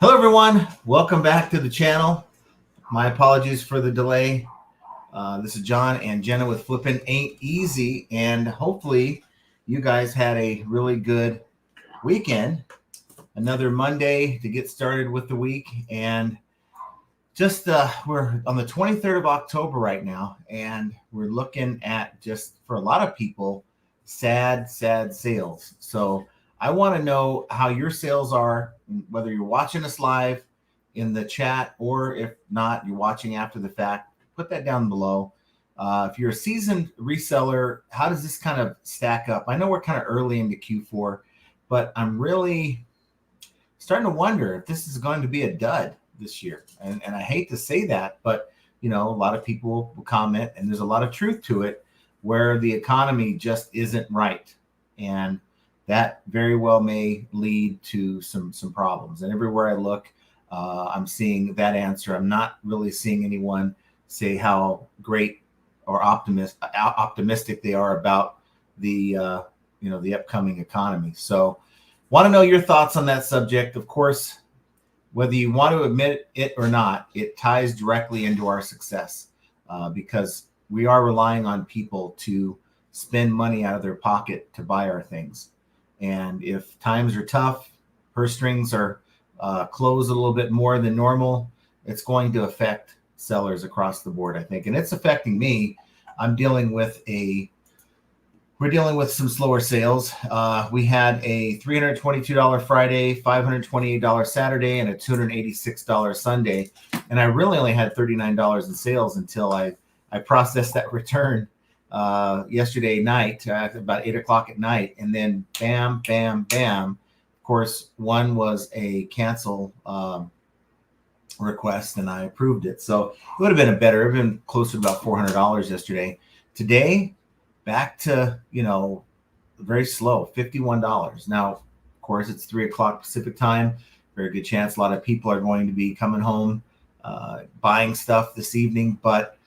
Hello, everyone. Welcome back to the channel. My apologies for the delay. This is John and Jenna with Flippin' Ain't Easy, and hopefully you guys had a really good weekend. Another Monday to get started with the week, and just we're on the 23rd of October right now, and we're looking at, just for a lot of people, sad sales. So I want to know how your sales are, whether you're watching us live in the chat, or if not, you're watching after the fact. Put that down below. If you're a seasoned reseller, how does this kind of stack up? I know we're kind of early into Q4, but I'm really starting to wonder if this is going to be a dud this year. And I hate to say that, but you know, a lot of people will comment, and there's a lot of truth to it, where the economy just isn't right. And that very well may lead to some problems. And everywhere I look, I'm seeing that answer. I'm not really seeing anyone say how great or optimistic they are about the the upcoming economy. So, want to know your thoughts on that subject. Of course, whether you want to admit it or not, it ties directly into our success, because we are relying on people to spend money out of their pocket to buy our things. And if times are tough, purse strings are closed a little bit more than normal, it's going to affect sellers across the board, I think. And it's affecting me. We're dealing with some slower sales. We had a $322 Friday, $528 Saturday, and a $286 Sunday. And I really only had $39 in sales until I processed that return yesterday night, about 8 o'clock at night. And then bam, bam, bam. Of course, one was a cancel request, and I approved it. So it would have been closer to about $400 yesterday. Today, back to, very slow, $51. Now, of course, it's 3 o'clock Pacific time. Very good chance a lot of people are going to be coming home, buying stuff this evening. But,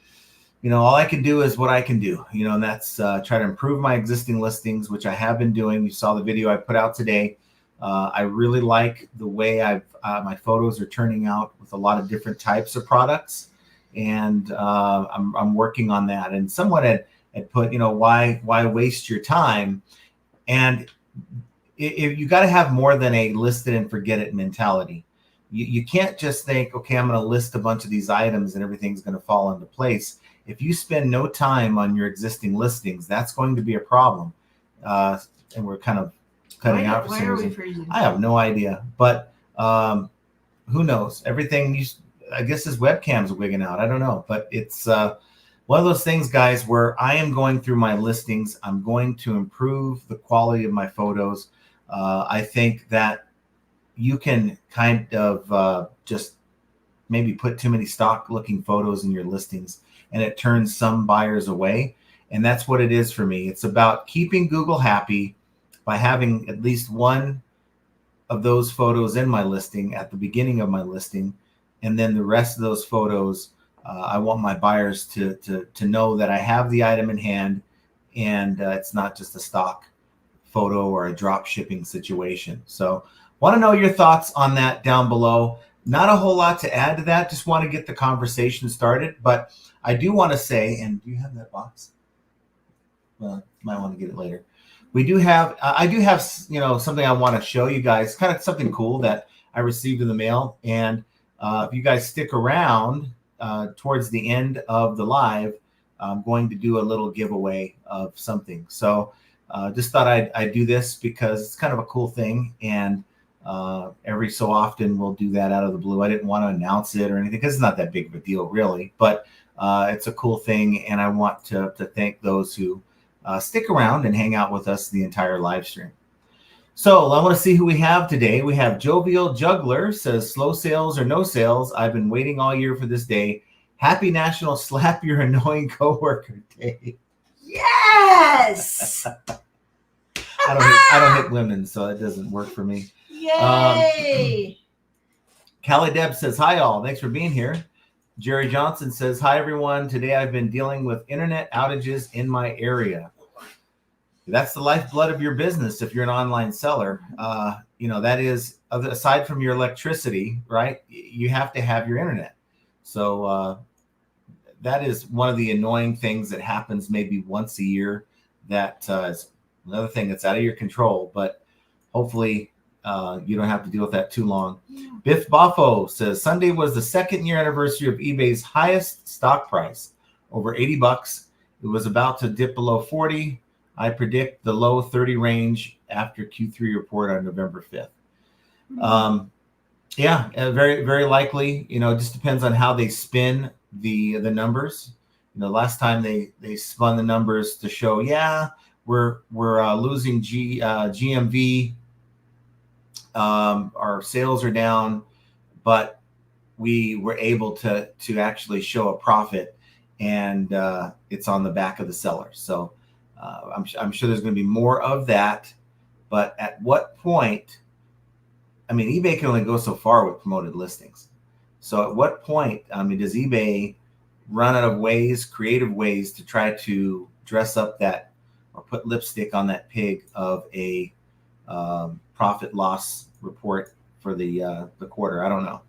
all I can do is what I can do, and that's try to improve my existing listings, which I have been doing. You saw the video I put out today. I really like the way my photos are turning out with a lot of different types of products. And I'm working on that. And someone had put, why waste your time? And if you got to have more than a list it and forget it mentality. You can't just think, okay, I'm going to list a bunch of these items and everything's going to fall into place. If you spend no time on your existing listings, that's going to be a problem. And we're kind of cutting out for some reason. I have no idea, but who knows? Everything I guess his webcam's wigging out. I don't know, but it's one of those things, guys, where I am going through my listings. I'm going to improve the quality of my photos. I think that you can kind of just maybe put too many stock looking photos in your listings, and it turns some buyers away. And that's what it is for me. It's about keeping Google happy by having at least one of those photos in my listing at the beginning of my listing. And then the rest of those photos, I want my buyers to know that I have the item in hand, and it's not just a stock photo or a drop shipping situation. So want to know your thoughts on that down below. Not a whole lot to add to that. Just want to get the conversation started. But I do want to say, and do you have that box? Well, might want to get it later. I do have, something I want to show you guys, kind of something cool that I received in the mail. And if you guys stick around towards the end of the live, I'm going to do a little giveaway of something. So just thought I'd do this because it's kind of a cool thing. And every so often we'll do that out of the blue. I didn't want to announce it or anything because it's not that big of a deal, really. But it's a cool thing. And I want to thank those who stick around and hang out with us the entire live stream. So I want to see who we have today. We have Jovial Juggler, says slow sales or no sales. I've been waiting all year for this day. Happy National Slap Your Annoying Coworker Day. Yes. I don't hit women, so it doesn't work for me. Yay. Callie Deb says, hi all. Thanks for being here. Jerry Johnson says, hi everyone. Today I've been dealing with internet outages in my area. That's the lifeblood of your business. If you're an online seller, that is, aside from your electricity, right? You have to have your internet. So that is one of the annoying things that happens maybe once a year. That is another thing that's out of your control, but hopefully you don't have to deal with that too long. Biff Boffo says Sunday was the second year anniversary of eBay's highest stock price, over $80. It was about to dip below 40. I predict the low 30 range after Q3 report on November 5th. Very, very likely. It just depends on how they spin the numbers. Last time they spun the numbers to show, we're losing GMV. Our sales are down, but we were able to actually show a profit, and it's on the back of the seller. So I'm sure there's going to be more of that. But at what point? I mean, eBay can only go so far with promoted listings. So at what point, does eBay run out of creative ways to try to dress up that or put lipstick on that pig of a profit loss report for the quarter? I don't know.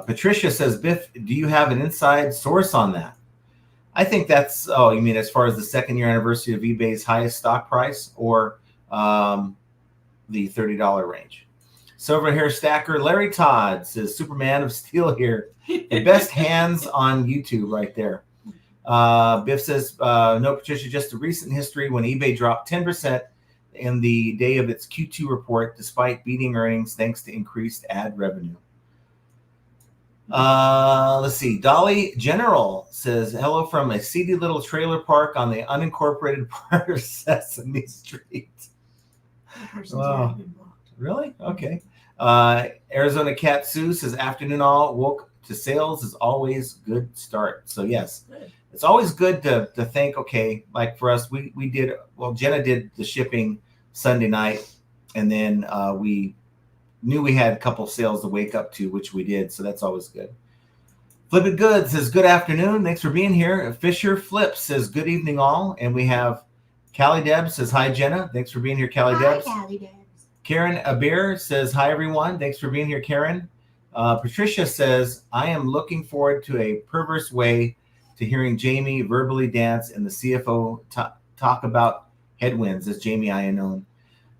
Patricia says, Biff, do you have an inside source on that? I think that's, you mean as far as the second year anniversary of eBay's highest stock price, or the $30 range? Silver Hair Stacker Larry Todd says, Superman of Steel here. The best hands on YouTube right there. Biff says, no, Patricia, just a recent history when eBay dropped 10% in the day of its Q2 report, despite beating earnings thanks to increased ad revenue. Let's see. Dolly General says, hello from a seedy little trailer park on the unincorporated part of Sesame Street. Wow. Really? Okay. Arizona Cat Sue says, afternoon all, woke to sales is always good start. So yes, it's always good to think, okay, like for us, we did, Jenna did the shipping Sunday night, and then we knew we had a couple sales to wake up to, which we did. So that's always good. Flip It Good says, good afternoon. Thanks for being here. Fisher Flip says, good evening all. And we have Callie Debs says, hi, Jenna. Thanks for being here, Callie Debs. Hi, Callie Debs. Karen Aber says, hi, everyone. Thanks for being here, Karen. Patricia says, I am looking forward to a perverse way to hearing Jamie verbally dance and the CFO talk about headwinds, as Jamie Iannone.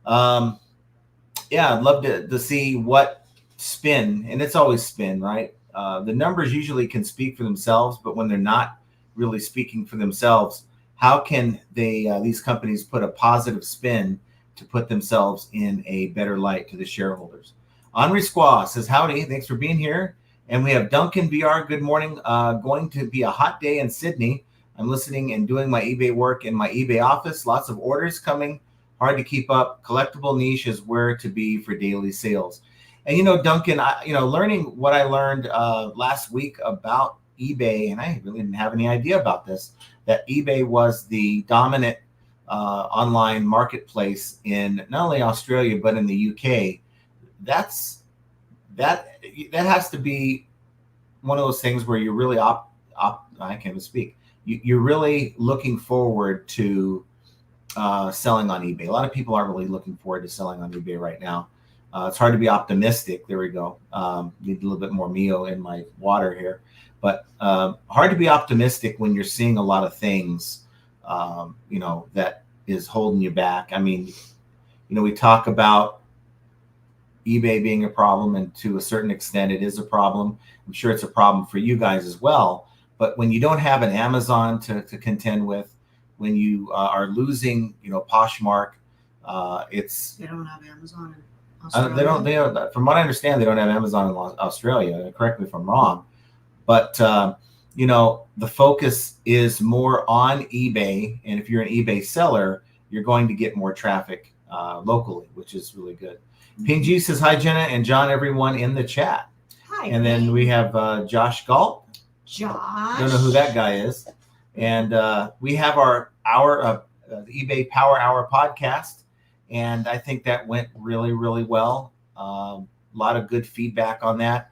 I'd love to see what spin, and it's always spin, right? The numbers usually can speak for themselves, but when they're not really speaking for themselves, how can these companies put a positive spin to put themselves in a better light to the shareholders? Henri Squaw says, howdy, thanks for being here. And we have Duncan BR, good morning. Going to be a hot day in Sydney. I'm listening and doing my eBay work in my eBay office. Lots of orders coming. Hard to keep up. Collectible niche is where to be for daily sales. And, Duncan, learning what I learned last week about eBay, and I really didn't have any idea about this, that eBay was the dominant online marketplace in not only Australia, but in the UK. That has to be one of those things where you're really I can't even speak. You're really looking forward to selling on eBay. A lot of people aren't really looking forward to selling on eBay right now. It's hard to be optimistic. There we go. Need a little bit more Mio in my water here, but hard to be optimistic when you're seeing a lot of things, that is holding you back. I mean, we talk about eBay being a problem, and to a certain extent it is a problem. I'm sure it's a problem for you guys as well. But when you don't have an Amazon to contend with, when you are losing, Poshmark, They don't have Amazon in Australia. They don't. From what I understand, they don't have Amazon in Australia. Correct me if I'm wrong. But the focus is more on eBay, and if you're an eBay seller, you're going to get more traffic locally, which is really good. Ping G says, hi, Jenna and John, everyone in the chat. Hi. And then we have Josh Galt. Josh. Don't know who that guy is. And we have our the eBay Power Hour podcast. And I think that went really, really well. A lot of good feedback on that.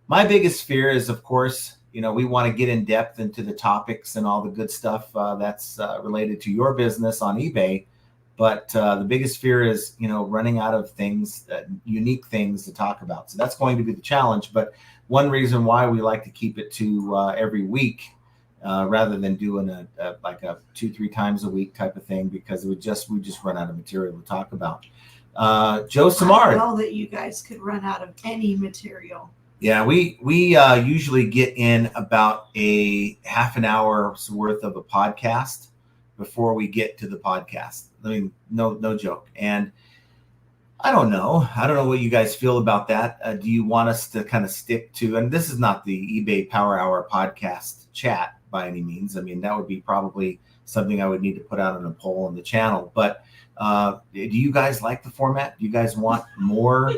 My biggest fear is, of course, we want to get in depth into the topics and all the good stuff that's related to your business on eBay. But the biggest fear is, running out of things, unique things to talk about. So that's going to be the challenge. But one reason why we like to keep it to every week rather than doing a 2-3 times a week type of thing, because we just run out of material to talk about. Joe Samard. I know that you guys could run out of any material. Yeah, we usually get in about a half an hour's worth of a podcast before we get to the podcast. I mean, no joke. And I don't know what you guys feel about that. Do you want us to kind of stick to, and this is not the eBay Power Hour podcast chat by any means. I mean, that would be probably something I would need to put out on a poll on the channel. But do you guys like the format? Do you guys want more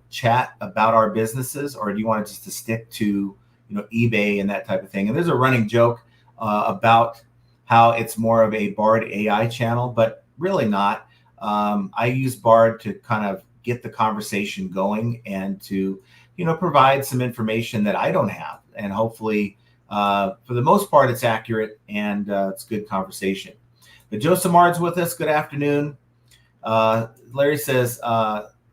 chat about our businesses, or do you want just to stick to eBay and that type of thing? And there's a running joke about how it's more of a Bard AI channel, but really not. I use Bard to kind of get the conversation going and to provide some information that I don't have, and hopefully for the most part it's accurate and it's good conversation. But Joe Samard's with us. Good afternoon. Larry says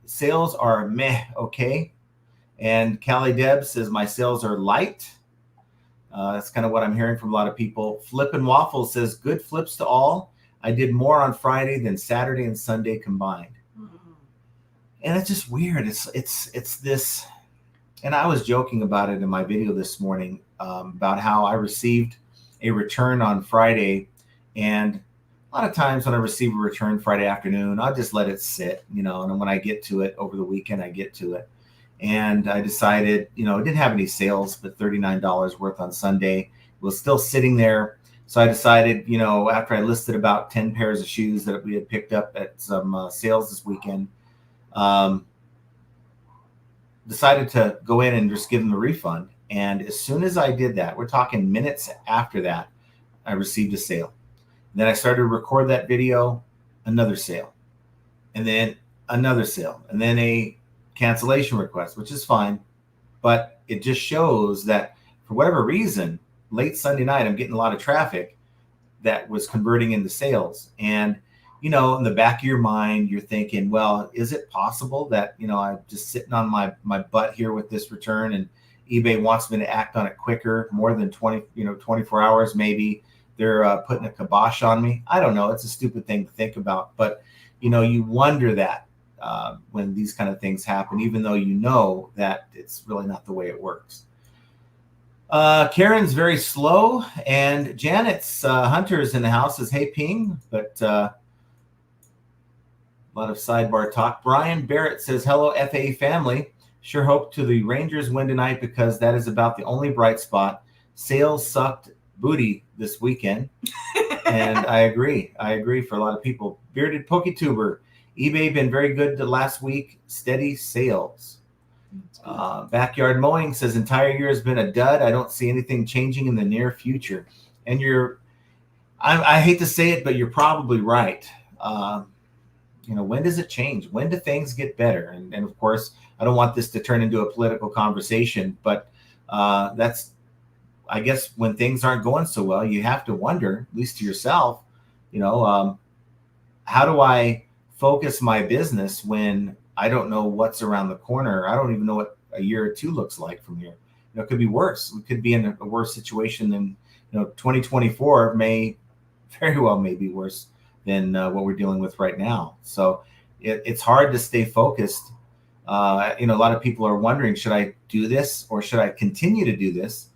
sales are meh, okay. And Callie Deb says my sales are light. That's kind of what I'm hearing from a lot of people. Flip and Waffle says good flips to all. I did more on Friday than Saturday and Sunday combined. Mm-hmm. And it's just weird. It's this, and I was joking about it in my video this morning about how I received a return on Friday, and a lot of times when I receive a return Friday afternoon, I'll just let it sit, and when I get to it over the weekend, I get to it. And I decided, it didn't have any sales, but $39 worth on Sunday. It was still sitting there. So I decided, after I listed about 10 pairs of shoes that we had picked up at some sales this weekend, decided to go in and just give them a refund. And as soon as I did that, we're talking minutes after that, I received a sale. And then I started to record that video, another sale, and then another sale, and then a cancellation request, which is fine. But it just shows that for whatever reason, late Sunday night, I'm getting a lot of traffic that was converting into sales. And, in the back of your mind, you're thinking, well, is it possible that, I'm just sitting on my butt here with this return, and eBay wants me to act on it quicker, more than 24 hours, maybe they're putting a kibosh on me. I don't know. It's a stupid thing to think about, but, you wonder that when these kind of things happen, even though that it's really not the way it works. Karen's very slow, and Janet's Hunter's in the house says, hey, ping, but a lot of sidebar talk. Brian Barrett says, hello, FA family. Sure hope to the Rangers win tonight, because that is about the only bright spot. Sales sucked booty this weekend. And I agree for a lot of people. Bearded PokeTuber, eBay been very good the last week. Steady sales. Backyard Mowing says entire year has been a dud. I don't see anything changing in the near future. And I hate to say it, but you're probably right. When does it change? When do things get better? And of course, I don't want this to turn into a political conversation, but that's, I guess, when things aren't going so well, you have to wonder, at least to yourself, how do I focus my business when I don't know what's around the corner? I don't even know what a year or two looks like from here. It could be worse. We could be in a worse situation than, 2024 may very well may be worse than what we're dealing with right now. So it's hard to stay focused. A lot of people are wondering, should I do this, or should I continue to do this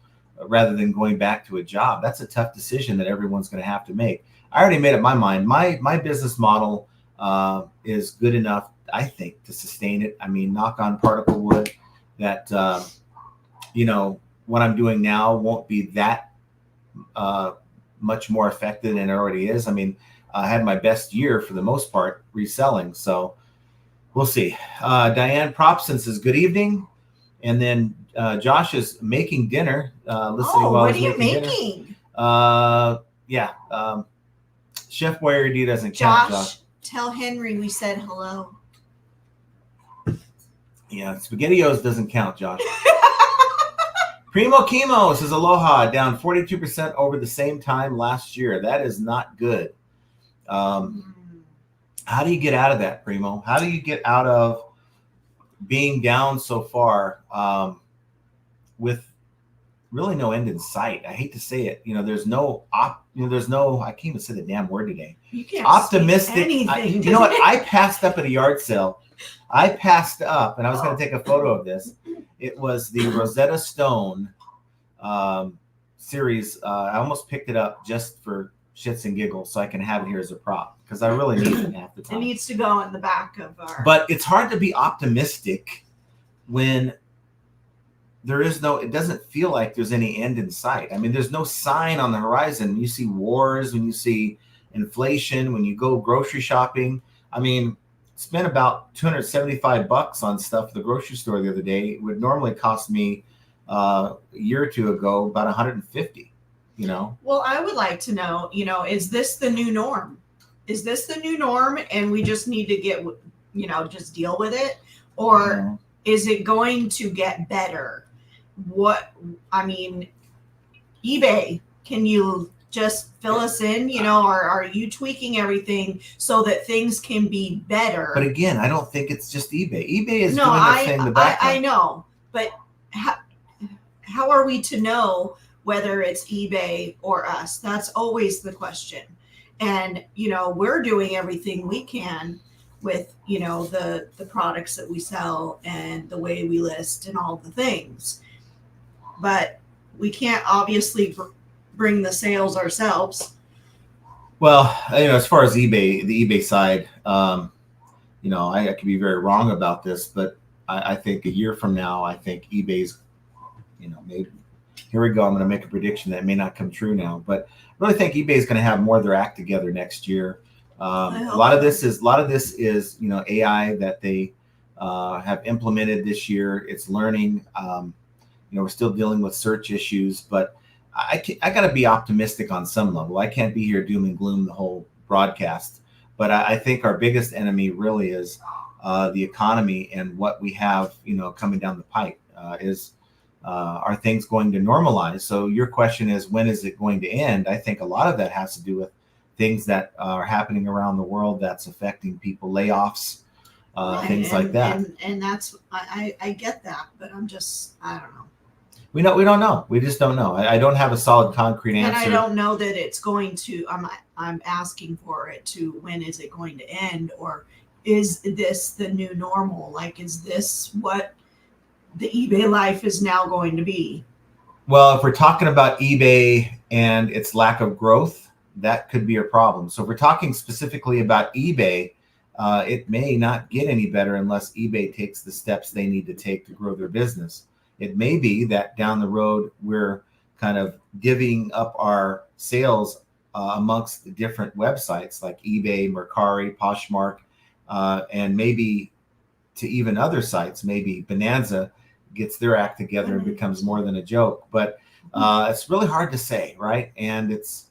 rather than going back to a job? That's a tough decision that everyone's going to have to make. I already made up my mind. My business model is good enough, I think, to sustain it. I mean, knock on particle wood that, what I'm doing now won't be that much more effective than it already is. I mean, I had my best year for the most part reselling. So we'll see. Diane Propson says, good evening. And then Josh is making dinner. Listening while what are you making? Chef Boyardee D doesn't count, Josh. Tell Henry we said hello. Yeah, SpaghettiOs doesn't count, Josh. Primo Chemo says, aloha, down 42% over the same time last year. That is not good. How do you get out of that, Primo? How do you get out of being down so far with really no end in sight? I hate to say it. There's no there's no, I can't even say the damn word today. You can't Optimistic. anything. You know what? I passed up at a yard sale. I passed up, and I was going to take a photo of this. It was the Rosetta Stone series. I almost picked it up just for shits and giggles so I can have it here as a prop because I really need it half the time. It needs to go in the back of our. But it's hard to be optimistic when there is no, it doesn't feel like there's any end in sight. I mean, there's no sign on the horizon. You see wars, when you see inflation, when you go grocery shopping. I mean, spent about $275 on stuff at the grocery store the other day. It would normally cost me a year or two ago about $150. Well, I would like to know, is this the new norm? Is this the new norm and we just need to get, just deal with it? Or is it going to get better? eBay, can you just fill us in, or are you tweaking everything so that things can be better? But again, I don't think it's just eBay. eBay is doing their thing in the background. I know, but how are we to know whether it's eBay or us? That's always the question. And, we're doing everything we can with, the products that we sell and the way we list and all the things. But we can't obviously bring the sales ourselves. Well, as far as eBay, the eBay side, I could be very wrong about this, but I think a year from now, I think eBay's, maybe, here we go. I'm going to make a prediction that may not come true now, but I really think eBay is going to have more of their act together next year. A lot of this is, AI that they have implemented this year. It's learning. We're still dealing with search issues, but I got to be optimistic on some level. I can't be here doom and gloom the whole broadcast, but I think our biggest enemy really is the economy and what we have, coming down the pipe. Are things going to normalize? So your question is, when is it going to end? I think a lot of that has to do with things that are happening around the world that's affecting people, layoffs, things like that. And that's, I get that, but I don't know. We don't know. We just don't know. I don't have a solid, concrete answer. And I don't know that it's going to. I'm asking for it to. When is it going to end? Or is this the new normal? Like, is this what the eBay life is now going to be? Well, if we're talking about eBay and its lack of growth, that could be a problem. So if we're talking specifically about eBay, it may not get any better unless eBay takes the steps they need to take to grow their business. It may be that down the road, we're kind of divvying up our sales amongst the different websites like eBay, Mercari, Poshmark, and maybe to even other sites. Maybe Bonanza gets their act together and becomes more than a joke. But it's really hard to say, right? And it's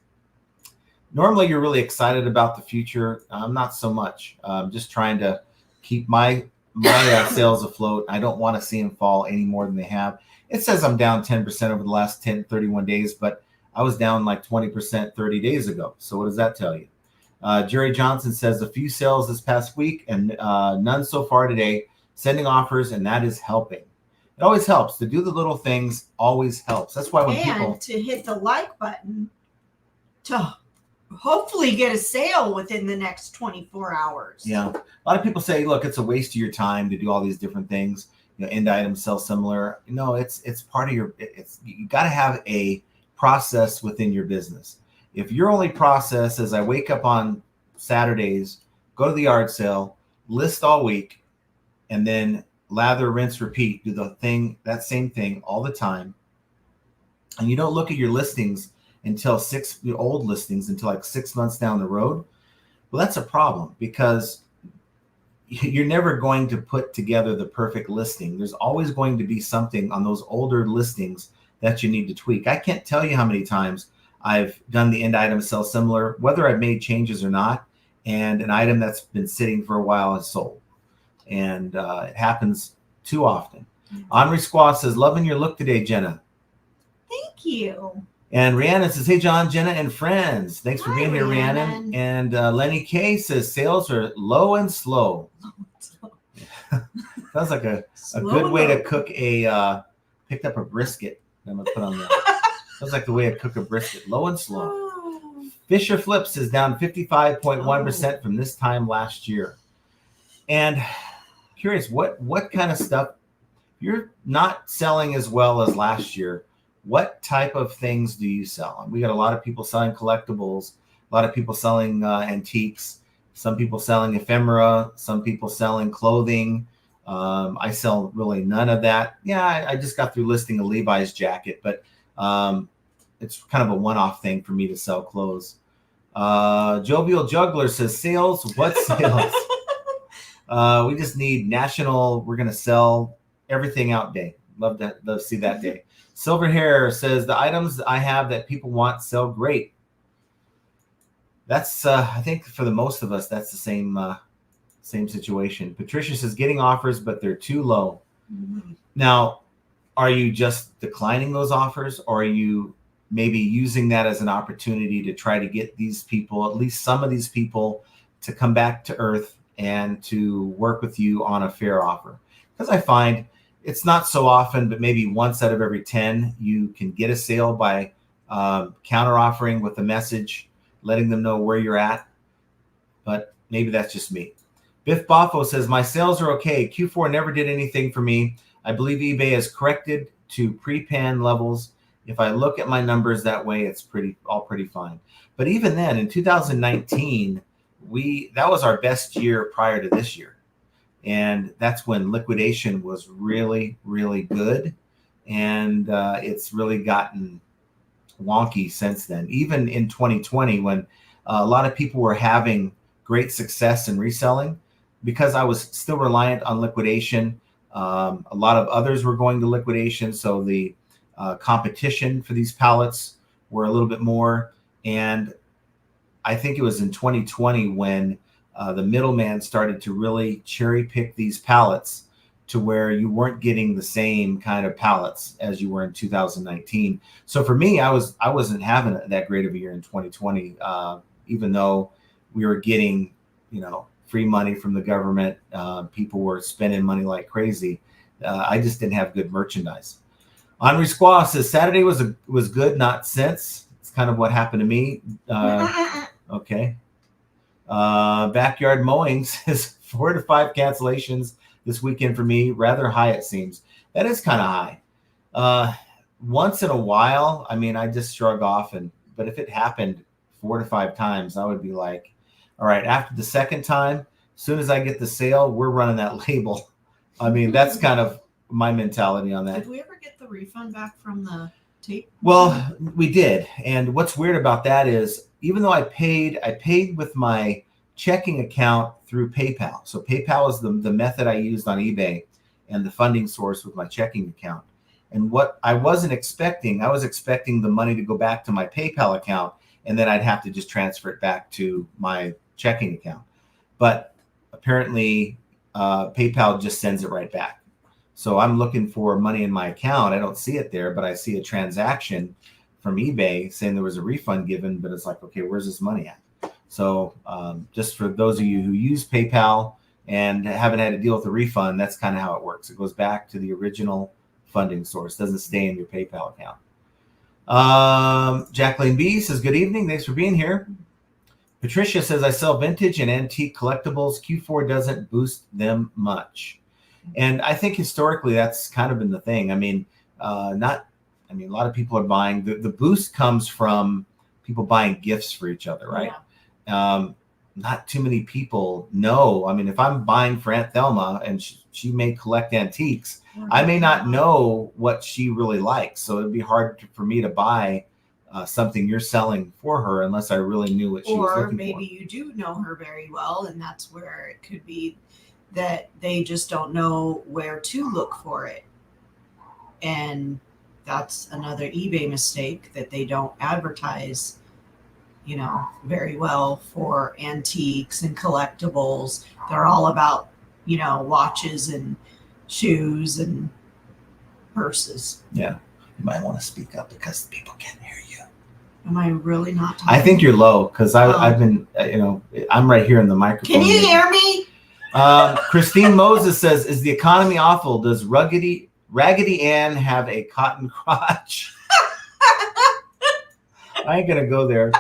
normally you're really excited about the future. I'm not so much. I'm just trying to keep my sales afloat. I don't want to see them fall any more than they have. It says I'm down 10% over the last 31 days, but I was down like 20% 30 days ago. So what does that tell you? Jerry Johnson says a few sales this past week and none so far today, sending offers, and that is helping. It always helps to do the little things. Always helps. That's why when people to hit the like button to hopefully get a sale within the next 24 hours. Yeah. A lot of people say, look, it's a waste of your time to do all these different things. End items sell similar. No, it's part of your, you got to have a process within your business. If your only process is I wake up on Saturdays, go to the yard sale, list all week, and then lather, rinse, repeat, do that same thing all the time. And you don't look at your listings until old listings until like 6 months down the road. Well, that's a problem because you're never going to put together the perfect listing. There's always going to be something on those older listings that you need to tweak. I can't tell you how many times I've done the end item sell similar, whether I've made changes or not, and an item that's been sitting for a while is sold. And it happens too often. Henri Squaw says, loving your look today, Jenna. Thank you. And Rhiannon says, hey, John, Jenna, and friends. Thanks for Hi, being here, Rhiannon. Rhiannon. And Lenny K says, sales are low and slow. Sounds like a good way to cook a, picked up a brisket. I'm going to put on there. Sounds like the way to cook a brisket, low and slow. Oh. Fisher Flips is down 55.1% from this time last year. And curious, what kind of stuff, you're not selling as well as last year. What type of things do you sell? We got a lot of people selling collectibles, a lot of people selling antiques, some people selling ephemera, some people selling clothing. I sell really none of that. Yeah, I just got through listing a Levi's jacket, but it's kind of a one-off thing for me to sell clothes. Jovial Juggler says, sales, what sales? We just need national, we're going to sell everything out day. Love to see that day. Silver Hair says, the items I have that people want sell great. That's, I think for the most of us, that's the same situation. Patricia says, getting offers, but they're too low. Mm-hmm. Now, are you just declining those offers, or are you maybe using that as an opportunity to try to get these people, at least some of these people, to come back to earth and to work with you on a fair offer? Because I find it's not so often, but maybe once out of every 10, you can get a sale by counter offering with a message, letting them know where you're at. But maybe that's just me. Biff Boffo says, my sales are okay. Q4 never did anything for me. I believe eBay has corrected to pre-pan levels. If I look at my numbers that way, it's all pretty fine. But even then, in 2019, that was our best year prior to this year. And that's when liquidation was really, really good. And it's really gotten wonky since then. Even in 2020, when a lot of people were having great success in reselling, because I was still reliant on liquidation, a lot of others were going to liquidation. So the competition for these pallets were a little bit more. And I think it was in 2020 when the middleman started to really cherry pick these pallets to where you weren't getting the same kind of pallets as you were in 2019. So for me, I wasn't having that great of a year in 2020, even though we were getting, free money from the government. People were spending money like crazy. I just didn't have good merchandise. Henri Squaw says, Saturday was good, not since. It's kind of what happened to me. Okay. Backyard Mowing says 4 to 5 cancellations this weekend for me. Rather high, it seems. That is kind of high. Once in a while, I just shrug off. But if it happened 4 to 5 times, I would be like, all right, after the second time, as soon as I get the sale, we're running that label. That's kind of my mentality on that. Did we ever get the refund back from the tape? Well, we did. And what's weird about that is, even though I paid with my checking account through PayPal. So PayPal is the method I used on eBay and the funding source with my checking account. And what I wasn't expecting, I was expecting the money to go back to my PayPal account, and then I'd have to just transfer it back to my checking account. But apparently PayPal just sends it right back. So I'm looking for money in my account. I don't see it there, but I see a transaction from eBay saying there was a refund given, but it's like, okay, where's this money at? So just for those of you who use PayPal and haven't had to deal with a refund, that's kind of how it works. It goes back to the original funding source. It doesn't stay in your PayPal account. Jacqueline B says, good evening. Thanks for being here. Patricia says, I sell vintage and antique collectibles. Q4 doesn't boost them much. And I think historically that's kind of been the thing. A lot of people are buying. The boost comes from people buying gifts for each other, right? Yeah. Not too many people know. If I'm buying for Aunt Thelma and she may collect antiques, I may not know what she really likes. So it'd be hard for me to buy something you're selling for her unless I really knew what she was looking for. Or maybe you do know her very well, and that's where it could be that they just don't know where to look for it. And that's another eBay mistake, that they don't advertise, very well for antiques and collectibles. They're all about, watches and shoes and purses. Yeah. You might want to speak up because people can't hear you. Am I really not talking? I think you're low because Oh. I've been, I'm right here in the microphone. Can you hear me? Christine Moses says, "Is the economy awful? Does Raggedy Ann have a cotton crotch?" I ain't gonna go there.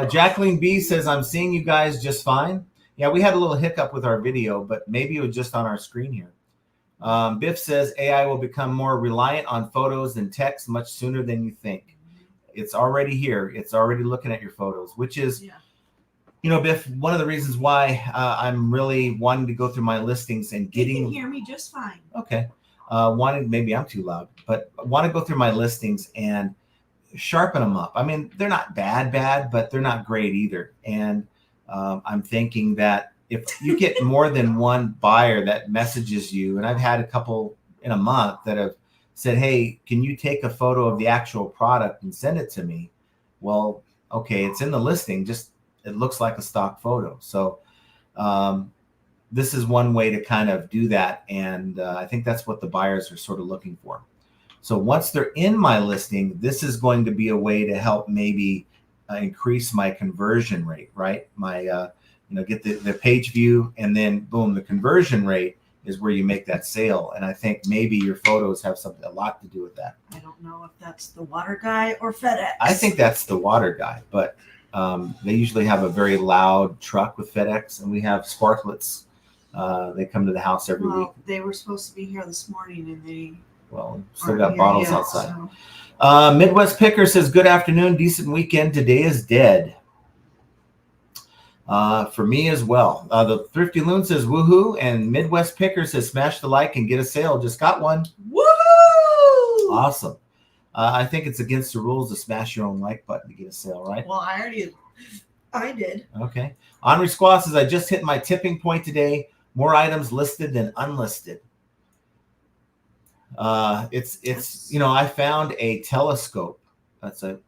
Jacqueline B says, "I'm seeing you guys just fine." Yeah, we had a little hiccup with our video, but maybe it was just on our screen here. Biff says, "AI will become more reliant on photos and text much sooner than you think." It's already here. It's already looking at your photos, which is, Biff, one of the reasons why I'm really wanting to go through my listings and getting. You can hear me just fine. Okay. Maybe I'm too loud, but I want to go through my listings and sharpen them up. I mean, they're not bad, but they're not great either. And I'm thinking that if you get more than one buyer that messages you, and I've had a couple in a month that have said, "Hey, can you take a photo of the actual product and send it to me?" Well, okay, it's in the listing, just it looks like a stock photo. So this is one way to kind of do that. And I think that's what the buyers are sort of looking for. So once they're in my listing, this is going to be a way to help maybe increase my conversion rate, right? My, get the page view, and then boom, the conversion rate is where you make that sale. And I think maybe your photos have a lot to do with that. I don't know if that's the water guy or FedEx. I think that's the water guy, but they usually have a very loud truck with FedEx, and we have Sparklets. They come to the house every week. They were supposed to be here this morning, and they still got bottles outside. So. Midwest Picker says, "Good afternoon, decent weekend. Today is dead." For me as well. The Thrifty Loon says, "Woohoo!" And Midwest Picker says, "Smash the like and get a sale. Just got one." Woohoo! Awesome. I think it's against the rules to smash your own like button to get a sale, right? Well, I did. Okay. Henri Squaw says, "I just hit my tipping point today. More items listed than unlisted." It's I found a telescope. That's a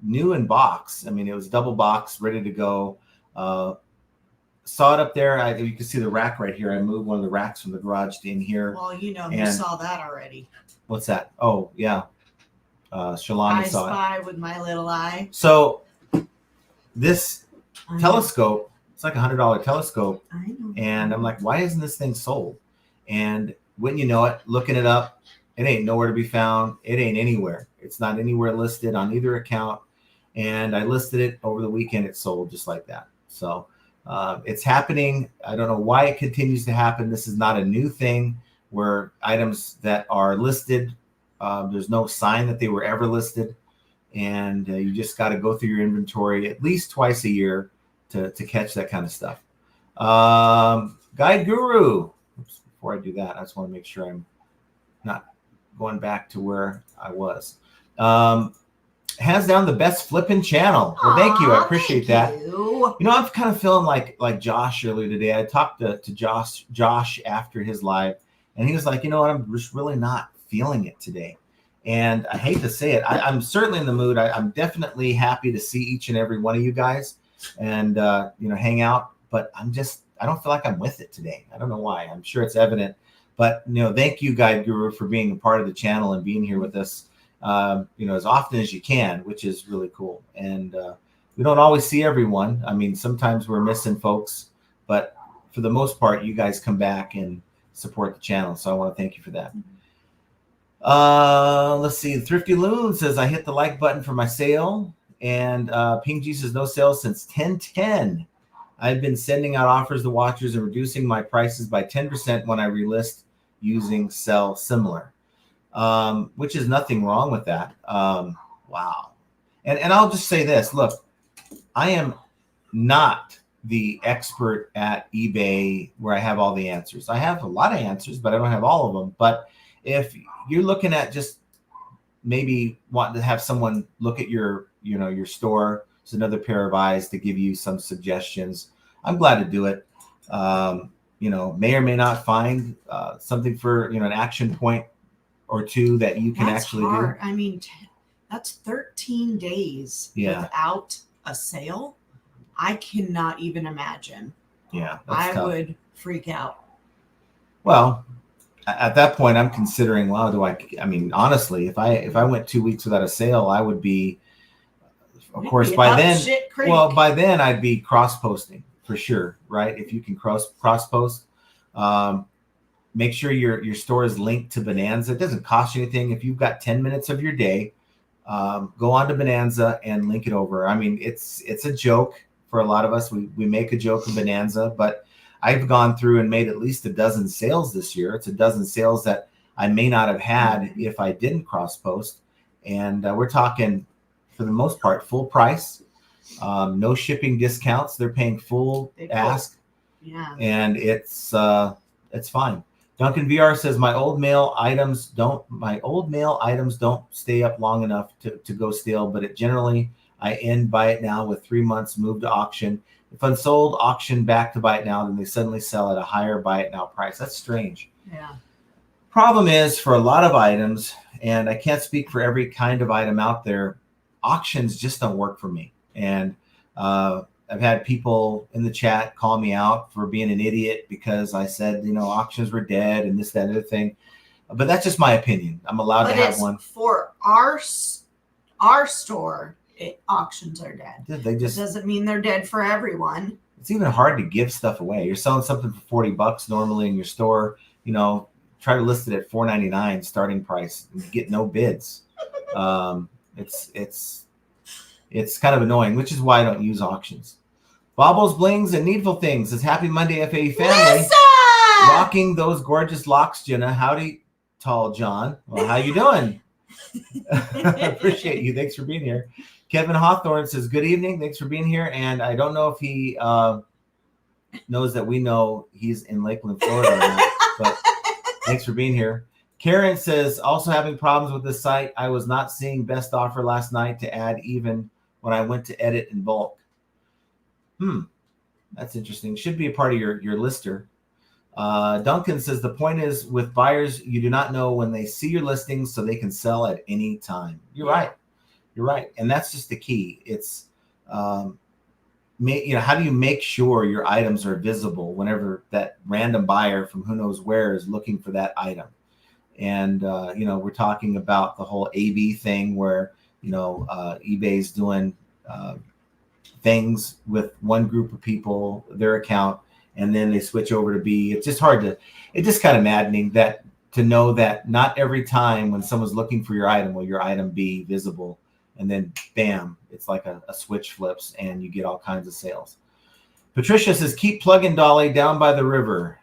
new in box. I mean, it was double box, ready to go. Saw it up there. You can see the rack right here. I moved one of the racks from the garage to in here. Well, you saw that already. What's that? Oh, yeah. Shalani saw it. I spy with my little eye. So this telescope, it's like $100 telescope. I know. And I'm like, why isn't this thing sold? And wouldn't you know it, looking it up, it ain't nowhere to be found. It ain't anywhere. It's not anywhere listed on either account. And I listed it over the weekend. It sold just like that. So it's happening. I don't know why it continues to happen. This is not a new thing where items that are listed, there's no sign that they were ever listed. And you just got to go through your inventory at least twice a year to catch that kind of stuff. Guide Guru. Oops, before I do that, I just want to make sure I'm not going back to where I was. Hands down the best flipping channel. Well, thank you. I appreciate that. I'm kind of feeling like Josh earlier today. I talked to Josh after his live, and he was like, you know what, I'm just really not feeling it today. And I hate to say it, I'm certainly in the mood. I'm definitely happy to see each and every one of you guys and hang out, but I don't feel like I'm with it today. I don't know why. I'm sure it's evident, but thank you, Guide Guru, for being a part of the channel and being here with us as often as you can, which is really cool. And we don't always see everyone. I mean, sometimes we're missing folks, but for the most part, you guys come back and support the channel. So I want to thank you for that. Let's see. Thrifty Loon says, "I hit the like button for my sale." And Ping G says, "No sales since 10/10. I've been sending out offers to watchers and reducing my prices by 10% when I relist using Sell Similar." Which is nothing wrong with that. Wow. And I'll just say this. Look, I am not the expert at eBay where I have all the answers. I have a lot of answers, but I don't have all of them. But if you're looking at just maybe wanting to have someone look at your store, it's another pair of eyes to give you some suggestions, I'm glad to do it. May or may not find something for, an action point or two that you can actually do. I mean, that's 13 days without a sale. I cannot even imagine. Yeah, I would freak out. Well, at that point, I'm considering, well, honestly, if I went 2 weeks without a sale, I would be of We'd course, be by up then, shit creek. well, by then I'd be cross-posting for sure, right? If you can cross-post, make sure your store is linked to Bonanza. It doesn't cost you anything. If you've got 10 minutes of your day, go on to Bonanza and link it over. I mean, it's a joke for a lot of us. We make a joke of Bonanza, but I've gone through and made at least a dozen sales this year. It's a dozen sales that I may not have had if I didn't cross-post. And we're talking, for the most part, full price, no shipping discounts. They're paying full ask. Yeah. And it's fine. Duncan VR says my old mail items don't stay up long enough to go stale, but it generally I end buy it now with 3 months move to auction. If unsold, auction back to buy it now, then they suddenly sell at a higher buy it now price. That's strange. Yeah. Problem is, for a lot of items, and I can't speak for every kind of item out there, auctions just don't work for me. And I've had people in the chat call me out for being an idiot because I said, auctions were dead and this, that, and the other thing. But that's just my opinion. I'm allowed to have one. For our store, auctions are dead. They just It doesn't mean they're dead for everyone. It's even hard to give stuff away. You're selling something for $40 normally in your store. Try to list it at $4.99 starting price and get no bids. It's kind of annoying, which is why I don't use auctions. Bobbles, Blings, and Needful Things says, Happy Monday, FAE family. Lisa! Rocking those gorgeous locks, Jenna. Howdy, tall John. Well, how you doing? Appreciate you. Thanks for being here. Kevin Hawthorne says, good evening. Thanks for being here. And I don't know if he knows that we know he's in Lakeland, Florida or not, but thanks for being here. Karen says, also having problems with this site. I was not seeing best offer last night to add even when I went to edit in bulk. That's interesting. Should be a part of your lister. Duncan says, the point is with buyers, you do not know when they see your listings, so they can sell at any time. You're right. You're right. And that's just the key. It's, how do you make sure your items are visible whenever that random buyer from who knows where is looking for that item? And, we're talking about the whole AB thing where, eBay's doing things with one group of people, their account, and then they switch over to B. It's just it's just kind of maddening to know that not every time when someone's looking for your item, will your item be visible. And then bam, it's like a switch flips and you get all kinds of sales. Patricia says, keep plugging Dolly down by the river.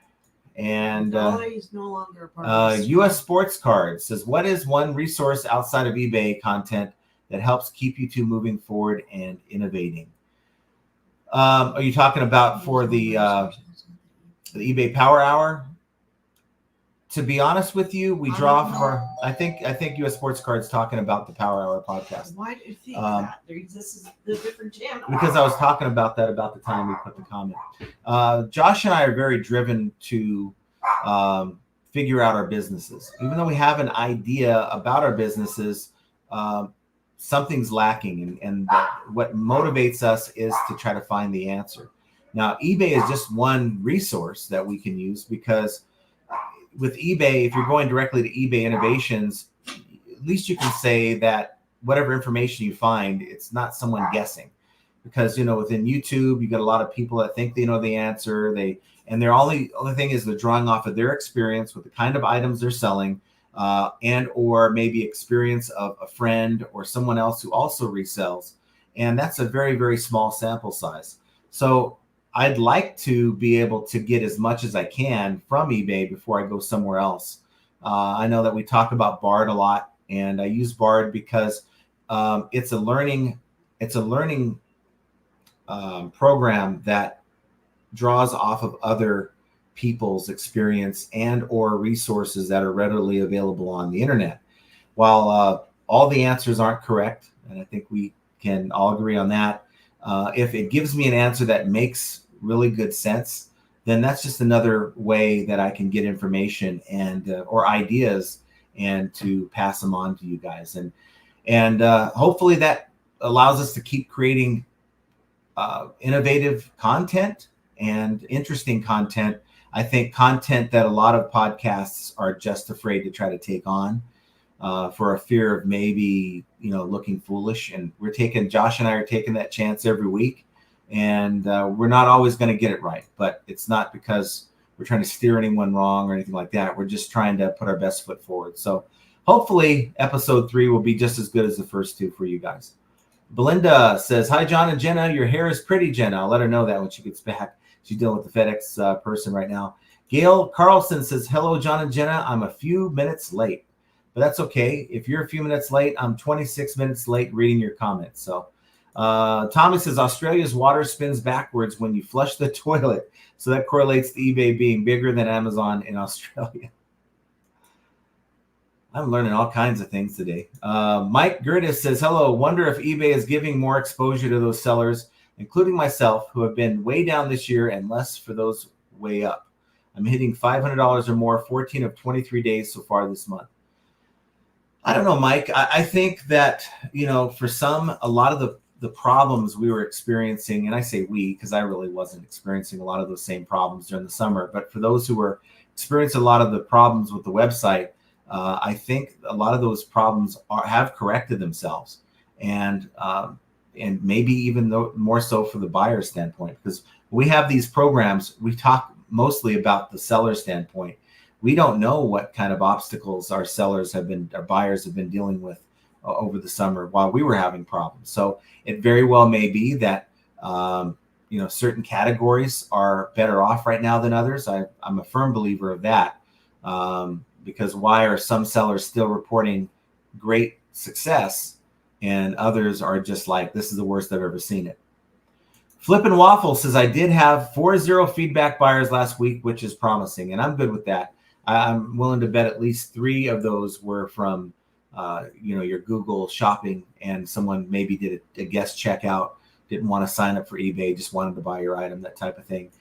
And Dolly's no longer a part of this. US Sports Cards says, what is one resource outside of eBay content that helps keep you two moving forward and innovating? Are you talking about for the eBay Power Hour? To be honest with you, we draw from our. I think US Sports Cards talking about the Power Hour podcast. Why do you think that? This is the different channel. Because I was talking about that about the time we put the comment. Josh and I are very driven to figure out our businesses. Even though we have an idea about our businesses, something's lacking, and what motivates us is to try to find the answer. Now, eBay is just one resource that we can use, because with eBay, if you're going directly to eBay Innovations, at least you can say that whatever information you find, it's not someone guessing. Because, within YouTube, you got a lot of people that think they know the answer. Their only thing is they're drawing off of their experience with the kind of items they're selling, and or maybe experience of a friend or someone else who also resells. And that's a very, very small sample size. So I'd like to be able to get as much as I can from eBay before I go somewhere else. I know that we talk about Bard a lot, and I use Bard because it's a learning program that draws off of other people's experience and or resources that are readily available on the internet. While all the answers aren't correct, and I think we can all agree on that, if it gives me an answer that makes really good sense, then that's just another way that I can get information and or ideas and to pass them on to you guys. And hopefully that allows us to keep creating innovative content and interesting content. I think content that a lot of podcasts are just afraid to try to take on. for a fear of maybe, looking foolish. And Josh and I are taking that chance every week. And we're not always going to get it right, but it's not because we're trying to steer anyone wrong or anything like that. We're just trying to put our best foot forward. So hopefully episode 3 will be just as good as the first 2 for you guys. Belinda says, hi, John and Jenna. Your hair is pretty, Jenna. I'll let her know that when she gets back. She's dealing with the FedEx person right now. Gail Carlson says, hello, John and Jenna. I'm a few minutes late, but that's okay. If you're a few minutes late, I'm 26 minutes late reading your comments. So Tommy says, Australia's water spins backwards when you flush the toilet. So that correlates to eBay being bigger than Amazon in Australia. I'm learning all kinds of things today. Mike Gertis says, hello, wonder if eBay is giving more exposure to those sellers, including myself, who have been way down this year and less for those way up. I'm hitting $500 or more 14 of 23 days so far this month. I don't know, Mike. I think that, for some, a lot of the problems we were experiencing, and I say we because I really wasn't experiencing a lot of those same problems during the summer, but for those who were experiencing a lot of the problems with the website, I think a lot of those problems have corrected themselves, and maybe even more so for the buyer standpoint, because we have these programs, we talk mostly about the seller standpoint. We don't know what kind of obstacles our buyers have been dealing with over the summer while we were having problems. So it very well may be that certain categories are better off right now than others. I'm a firm believer of that. Because why are some sellers still reporting great success and others are just like, this is the worst I've ever seen it? Flippin' Waffle says, I did have 4-0 feedback buyers last week, which is promising, and I'm good with that. I'm willing to bet at least 3 of those were from your Google shopping, and someone maybe did a guest checkout, didn't want to sign up for eBay, just wanted to buy your item, that type of thing.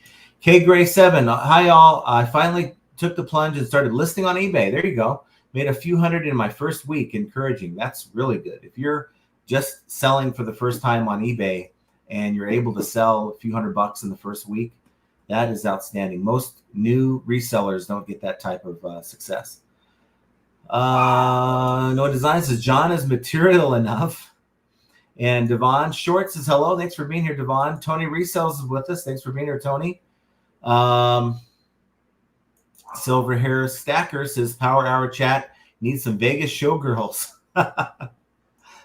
K Gray 7, hi y'all. I finally took the plunge and started listing on eBay. There you go. Made a few hundred in my first week. Encouraging. That's really good. If you're just selling for the first time on eBay and you're able to sell a few $100 in the first week, that is outstanding. Most new resellers don't get that type of success. No Design says, John is material enough. And Devon Short says, hello. Thanks for being here, Devon. Tony Resells is with us. Thanks for being here, Tony. Silver Hair Stacker says, Power Hour chat needs some Vegas showgirls.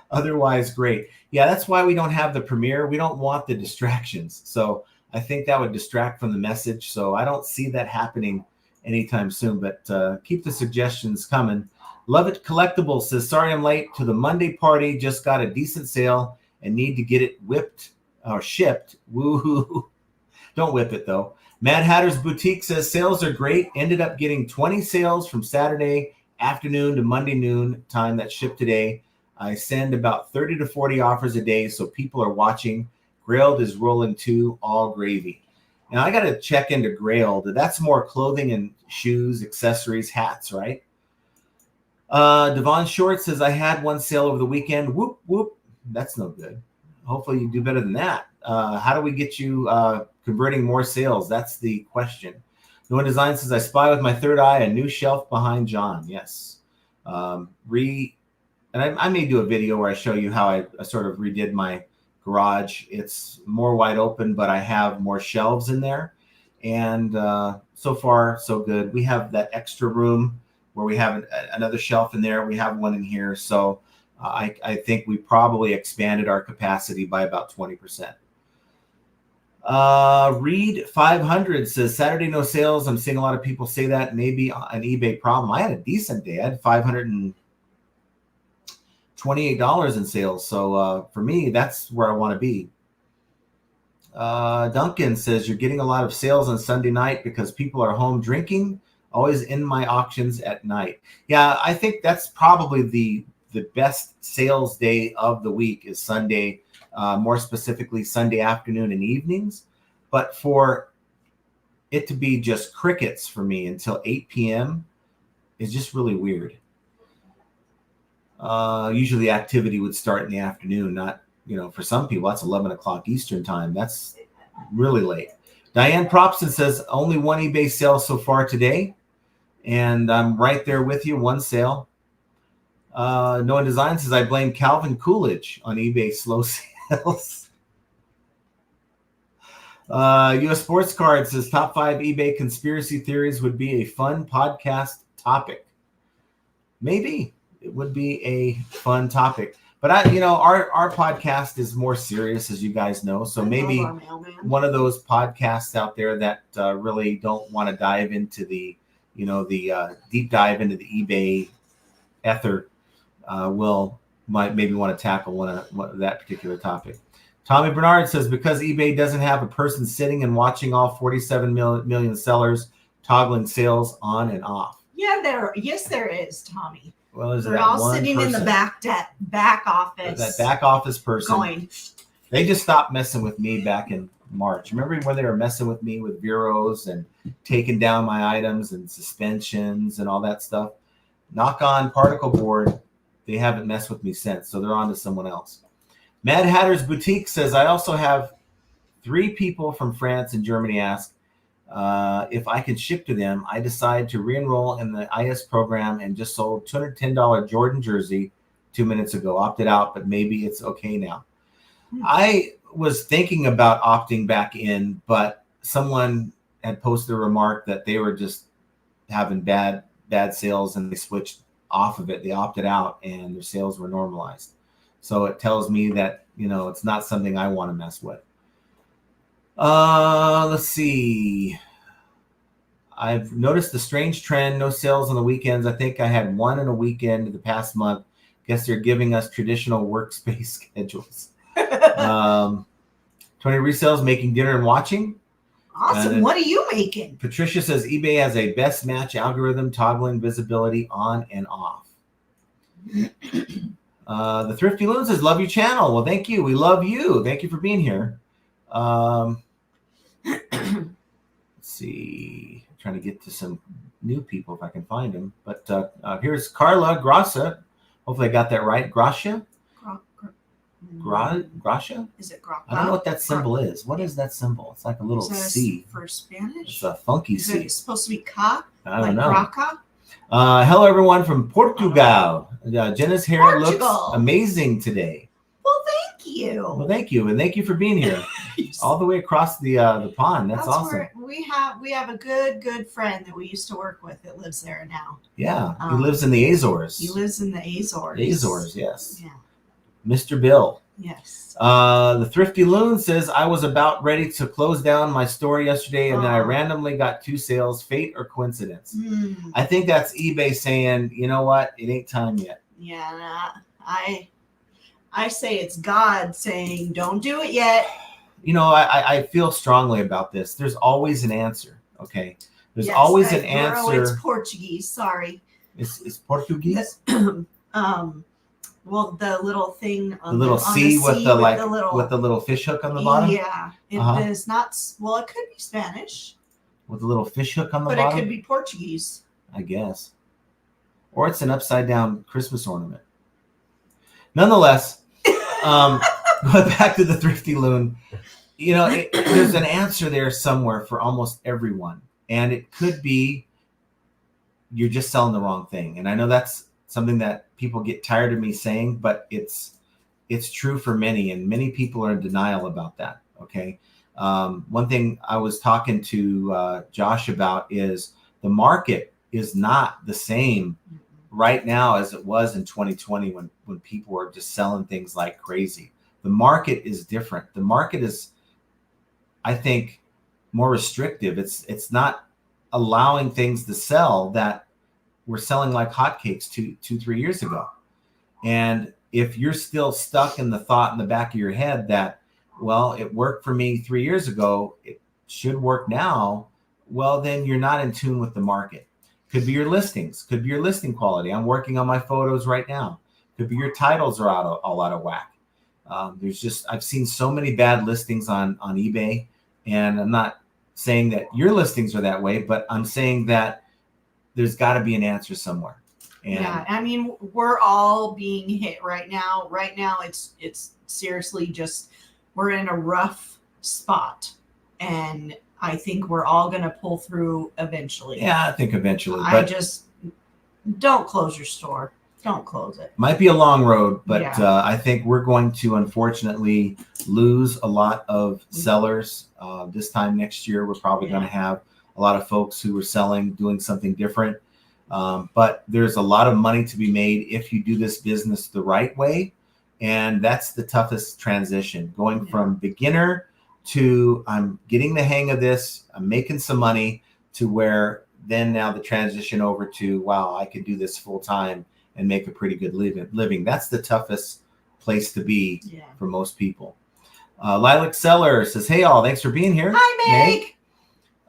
Otherwise, great. Yeah, that's why we don't have the premiere. We don't want the distractions. So I think that would distract from the message. So I don't see that happening anytime soon, but keep the suggestions coming. Love It Collectible says, sorry I'm late to the Monday party. Just got a decent sale and need to get it whipped or shipped. Woohoo. Don't whip it though. Mad Hatter's Boutique says, sales are great. Ended up getting 20 sales from Saturday afternoon to Monday noon time that shipped today. I send about 30 to 40 offers a day, so people are watching. Grailed is rolling too, all gravy. Now, I got to check into Grailed. That's more clothing and shoes, accessories, hats, right? Devon Short says, I had one sale over the weekend. Whoop, whoop. That's no good. Hopefully you do better than that. How do we get you converting more sales? That's the question. No Design says, I spy with my third eye a new shelf behind John. Yes. And I may do a video where I show you how I sort of redid my garage. It's more wide open, but I have more shelves in there. And so far, so good. We have that extra room where we have another shelf in there. We have one in here. So I think we probably expanded our capacity by about 20%. Reed 500 says, Saturday no sales. I'm seeing a lot of people say that. Maybe an eBay problem. I had a decent day. I had $528 in sales. So for me, that's where I want to be. Duncan says, you're getting a lot of sales on Sunday night because people are home drinking. Always in my auctions at night. Yeah, I think that's probably the best sales day of the week is Sunday, more specifically Sunday afternoon and evenings. But for it to be just crickets for me until 8 p.m. is just really weird. Usually activity would start in the afternoon, not, for some people, that's 11 o'clock Eastern time. That's really late. Diane Propson says, only one eBay sale so far today. And I'm right there with you, one sale. Noah Design says, I blame Calvin Coolidge on eBay slow sales. US Sports Card says, top 5 eBay conspiracy theories would be a fun podcast topic. Maybe it would be a fun topic. But our podcast is more serious, as you guys know. So maybe one of those podcasts out there that really don't want to dive into the deep dive into the eBay ether might maybe want to tackle one that particular topic. Tommy Bernard says, because eBay doesn't have a person sitting and watching all 47 million sellers toggling sales on and off. Yeah, there is, Tommy. Well, they're all sitting in the back office. That back office person. They just stopped messing with me back in March. Remember when they were messing with me with bureaus and taking down my items and suspensions and all that stuff? Knock on particle board. They haven't messed with me since, so they're on to someone else. Mad Hatter's Boutique says, I also have 3 people from France and Germany ask if I can ship to them. I decided to re-enroll in the IS program and just sold $210 Jordan jersey 2 minutes ago. Opted out, but maybe it's okay now. I was thinking about opting back in, but someone had posted a remark that they were just having bad sales and they switched off of it. They opted out and their sales were normalized. So it tells me that, it's not something I want to mess with. Let's see. I've noticed a strange trend. No sales on the weekends. I think I had one in a weekend the past month. Guess they're giving us traditional workspace schedules. 20 resales, making dinner and watching. Awesome. What are you making? Patricia says eBay has a best match algorithm, toggling visibility on and off. The Thrifty Loon says, love your channel. Well, thank you. We love you. Thank you for being here. Let's see. I'm trying to get to some new people if I can find them. But here's Carla Grassa. Hopefully I got that right. Gracia? Gracia? Is it Grappa? I don't know what that symbol is. What is that symbol? It's like a little C. For Spanish? It's a funky is C. It supposed to be ca? I don't know. Graca? Hello, everyone from Portugal. Jenna's hair looks amazing today. Well, thank you. Well, thank you. And thank you for being here. All the way across the pond. That's awesome. We have a good friend that we used to work with that lives there now. Yeah. He lives in the Azores. He lives in the Azores. Azores, yes. Yeah. Mr. Bill. Yes. The Thrifty Loon says, I was about ready to close down my store yesterday, and then I randomly got 2 sales. Fate or coincidence? I think that's eBay saying, you know what? It ain't time yet. Yeah. I say it's God saying, don't do it yet. I feel strongly about this. There's always an answer, okay? There's always an answer. It's Portuguese, sorry. It's Portuguese? Well, the little thing on the little C with the little fish hook on the bottom? Yeah. It is not, well, it could be Spanish. With a little fish hook on the bottom? But it could be Portuguese. I guess. Or it's an upside down Christmas ornament. Nonetheless, going back to the Thrifty Loon, there's an answer there somewhere for almost everyone. And it could be you're just selling the wrong thing. And I know that's something that people get tired of me saying, but it's true for many, and many people are in denial about that. Okay. One thing I was talking to Josh about is the market is not the same right now as it was in 2020 when people were just selling things like crazy. The market is different. The market is, I think, more restrictive. It's not allowing things to sell that were selling like hotcakes 2-3 years ago. And if you're still stuck in the thought in the back of your head that, well, it worked for me 3 years ago, it should work now, well, then you're not in tune with the market. Could be your listings, could be your listing quality. I'm working on my photos right now. Could be your titles are all out of whack. I've seen so many bad listings on eBay, and I'm not saying that your listings are that way, but I'm saying that there's got to be an answer somewhere. And yeah, I mean, we're all being hit right now. Right now, it's seriously just, we're in a rough spot, and I think we're all going to pull through eventually. Yeah, I think eventually. I just don't close your store. Don't close it. Might be a long road, but Yeah. I think we're going to unfortunately lose a lot of sellers. This time next year, we're probably going to have a lot of folks who are selling, doing something different. But there's a lot of money to be made if you do this business the right way. And that's the toughest transition, going from beginner to I'm getting the hang of this, I'm making some money, to where then now the transition over to, wow, I could do this full time and make a pretty good living. That's the toughest place to be for most people. Lilac Seller says, hey all, thanks for being here. Hi, Meg.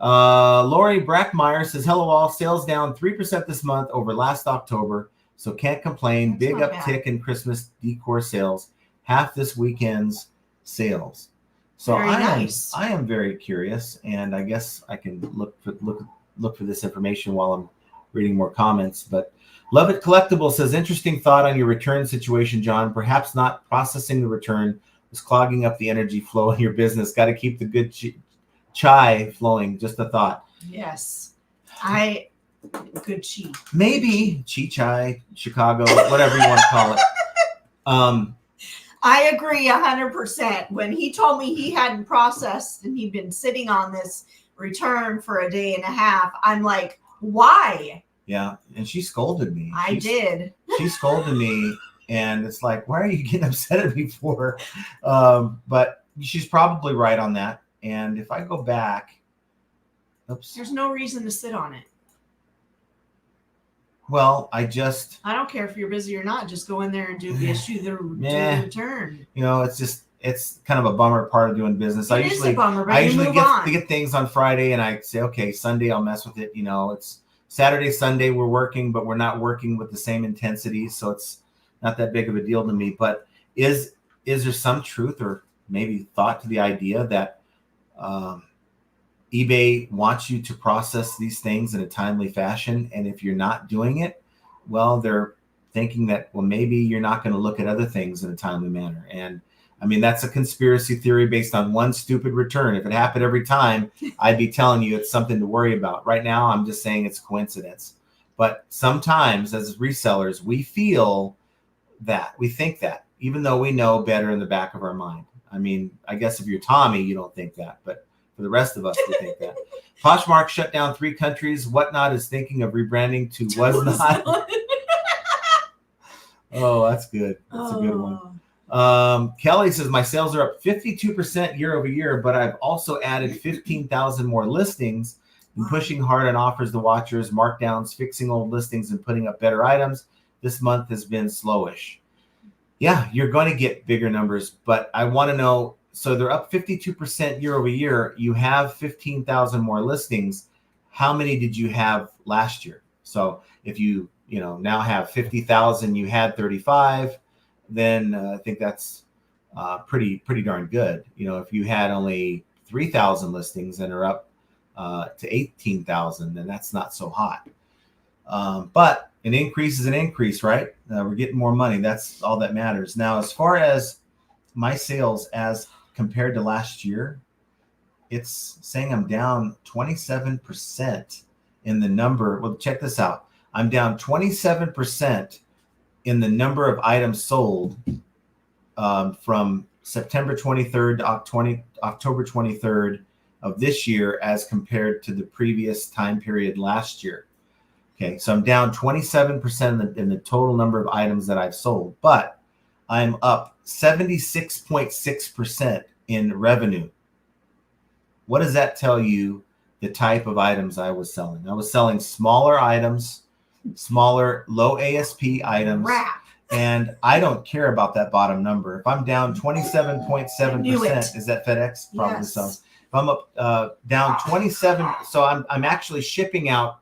Lori Brackmeyer says, hello all, sales down 3% this month over last October, so can't complain. Big uptick in Christmas decor sales, half this weekend's sales. So I am very curious, and I guess I can look for this information while I'm reading more comments. But Love It Collectible says, interesting thought on your return situation, John. Perhaps not processing the return was clogging up the energy flow in your business. Got to keep the good chai flowing. Just a thought. Yes. Good chi. Maybe chai, Chicago, whatever you want to call it. I agree 100%. When he told me he hadn't processed and he'd been sitting on this return for a day and a half, I'm like, why? Yeah, and she scolded me. She scolded me, and it's like, why are you getting upset at me for? But she's probably right on that. And if I go back, there's no reason to sit on it. Well, I don't care if you're busy or not. Just go in there and issue the return. You know, it's kind of a bummer part of doing business. It is a bummer, but I usually get things on Friday, and I say, okay, Sunday I'll mess with it. You know, it's Saturday, Sunday we're working, but we're not working with the same intensity, so it's not that big of a deal to me. But is there some truth or maybe thought to the idea that eBay wants you to process these things in a timely fashion, and if you're not doing it, well, they're thinking that, well, maybe you're not going to look at other things in a timely manner. And I mean, that's a conspiracy theory based on one stupid return. If it happened every time, I'd be telling you it's something to worry about. Right now, I'm just saying it's coincidence. But sometimes as resellers, we feel that, we think that, even though we know better in the back of our mind. I mean, I guess if you're Tommy, you don't think that, but for the rest of us, we think that. Poshmark shut down 3 countries. Whatnot is thinking of rebranding to Was Not. Oh, that's good. That's a good one. Kelly says, my sales are up 52% year over year, but I've also added 15,000 more listings and pushing hard on offers to watchers, markdowns, fixing old listings, and putting up better items. This month has been slowish. Yeah, you're going to get bigger numbers, but I want to know, so they're up 52% year over year. You have 15,000 more listings. How many did you have last year? So if you now have 50,000, you had 35, then I think that's pretty darn good. You know, if you had only 3,000 listings and are up to 18,000, then that's not so hot. But an increase is an increase, right? We're getting more money. That's all that matters. Now, as far as my sales as compared to last year, it's saying I'm down 27% in the number. Well, check this out. I'm down 27% in the number of items sold from September 23rd to October 23rd of this year as compared to the previous time period last year. Okay, so I'm down 27% in the total number of items that I've sold, but I'm up 76.6% in revenue. What does that tell you the type of items I was selling? I was selling smaller items, smaller, low ASP items. And I don't care about that bottom number. If I'm down 27.7%, is that FedEx? Probably yes. So. If I'm up down 27, so I'm actually shipping out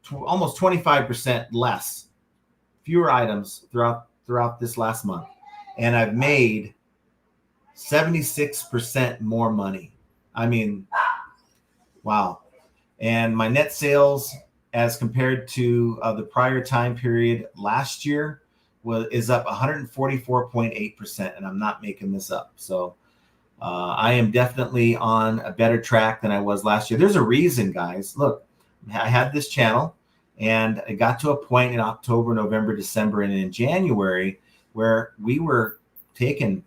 almost 25% less, fewer items throughout this last month, and I've made 76% more money. I mean, wow. And my net sales as compared to the prior time period last year is up 144.8%, and I'm not making this up. So I am definitely on a better track than I was last year. There's a reason, guys. Look, I had this channel, And it got to a point in October, November, December, and in January where we were taking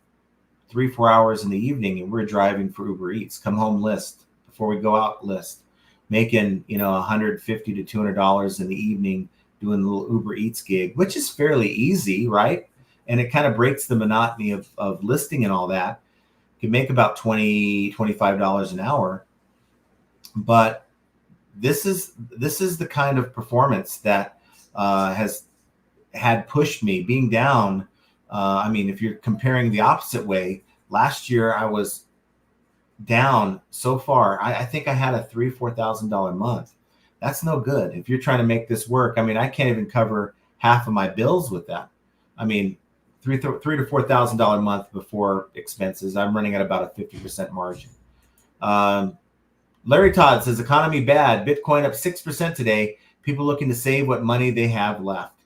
3-4 hours in the evening and we're driving for Uber Eats, come home list, before we go out list, making, $150 to $200 in the evening doing a little Uber Eats gig, which is fairly easy, right? And it kind of breaks the monotony of listing and all that. You can make about $20, $25 an hour. But this is the kind of performance that has had pushed me being down. If you're comparing the opposite way, last year I was down so far. I think I had a $3,000-$4,000 month. That's no good. If you're trying to make this work, I can't even cover half of my bills with that. $3,000 to $4,000 month before expenses. I'm running at about a 50% margin. Larry Todd says, economy bad. Bitcoin up 6% today. People looking to save what money they have left.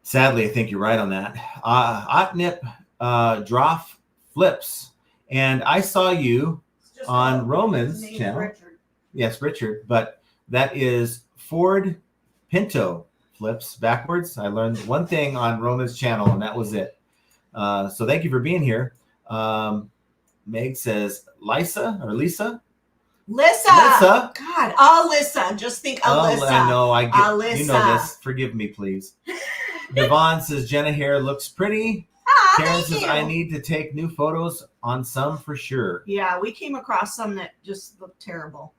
Sadly, I think you're right on that. Otnip Droff flips. And I saw you on Roman's channel. Richard. Yes, Richard. But that is Ford Pinto flips backwards. I learned one thing on Roman's channel, and that was it. So thank you for being here. Meg says, Lisa. God, Alyssa. Just think Alyssa. I know. I get. Alyssa. You know this. Forgive me, please. Devon says Jenna hair looks pretty. Karen says I need to take new photos on some for sure. Yeah, we came across some that just looked terrible.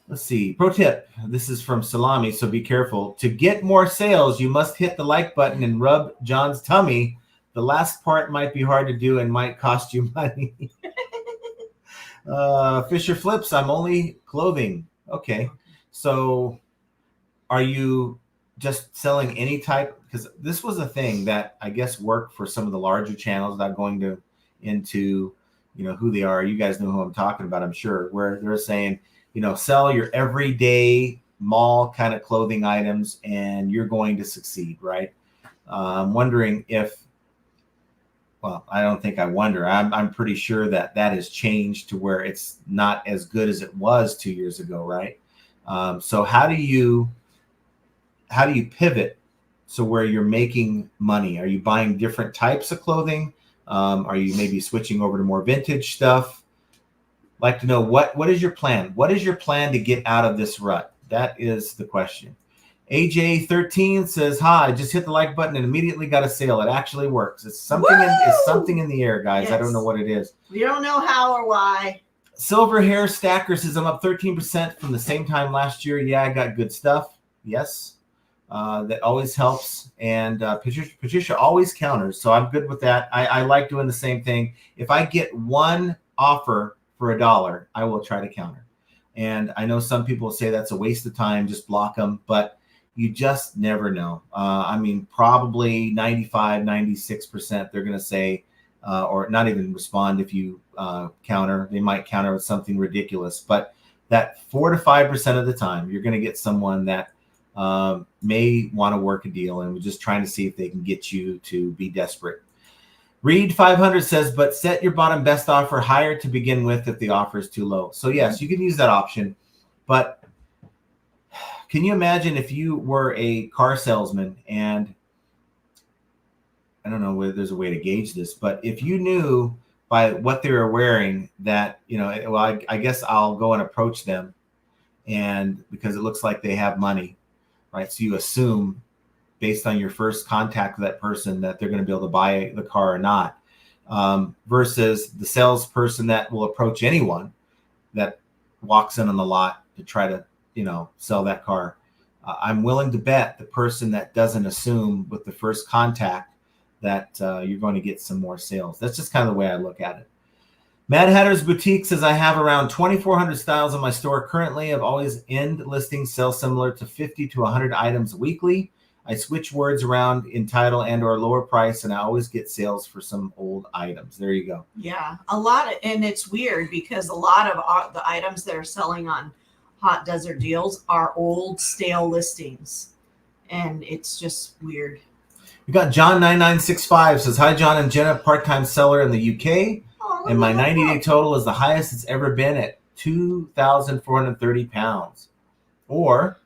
Let's see. Pro tip. This is from Salami, so be careful. To get more sales, you must hit the like button and rub John's tummy. The last part might be hard to do and might cost you money. Fisher flips. I'm only clothing. Okay. So are you just selling any type? Because this was a thing that I guess worked for some of the larger channels, not going into who they are. You guys know who I'm talking about, I'm sure, where they're saying, sell your everyday mall kind of clothing items and you're going to succeed, right? I'm wondering if, well, I don't think I wonder. I'm pretty sure that has changed to where it's not as good as it was 2 years ago, right? So how do you pivot so where you're making money? Are you buying different types of clothing? Are you maybe switching over to more vintage stuff? Like to know what is your plan? What is your plan to get out of this rut? That is the question. AJ13 says, hi, just hit the like button and immediately got a sale. It actually works. It's something in the air, guys. Yes. I don't know what it is. We don't know how or why. Silver Hair Stacker says, I'm up 13% from the same time last year. Yeah, I got good stuff. Yes. That always helps. And Patricia always counters. So I'm good with that. I like doing the same thing. If I get one offer for $1, I will try to counter. And I know some people say that's a waste of time. Just block them. But you just never know. Probably 95, 96%, they're going to say, or not even respond if you counter. They might counter with something ridiculous. But that 4 to 5% of the time, you're going to get someone that may want to work a deal, and we're just trying to see if they can get you to be desperate. Reed 500 says, but set your bottom best offer higher to begin with if the offer is too low. So yes, you can use that option, but can you imagine if you were a car salesman, and I don't know whether there's a way to gauge this, but if you knew by what they were wearing that, I guess I'll go and approach them, and because it looks like they have money, right? So you assume based on your first contact with that person that they're going to be able to buy the car or not, versus the salesperson that will approach anyone that walks in on the lot to try to sell that car. I'm willing to bet the person that doesn't assume with the first contact that you're going to get some more sales. That's just kind of the way I look at it. Mad Hatter's Boutique says, I have around 2,400 styles in my store currently. I've always end listings sell similar to 50 to 100 items weekly. I switch words around in title and or lower price, and I always get sales for some old items. There you go. Yeah, and it's weird because a lot of the items that are selling on Hot Desert Deals are old, stale listings, and it's just weird. We got John9965 says, hi, John and Jenna, part-time seller in the UK, and my 90-day total is the highest it's ever been at 2,430 pounds. or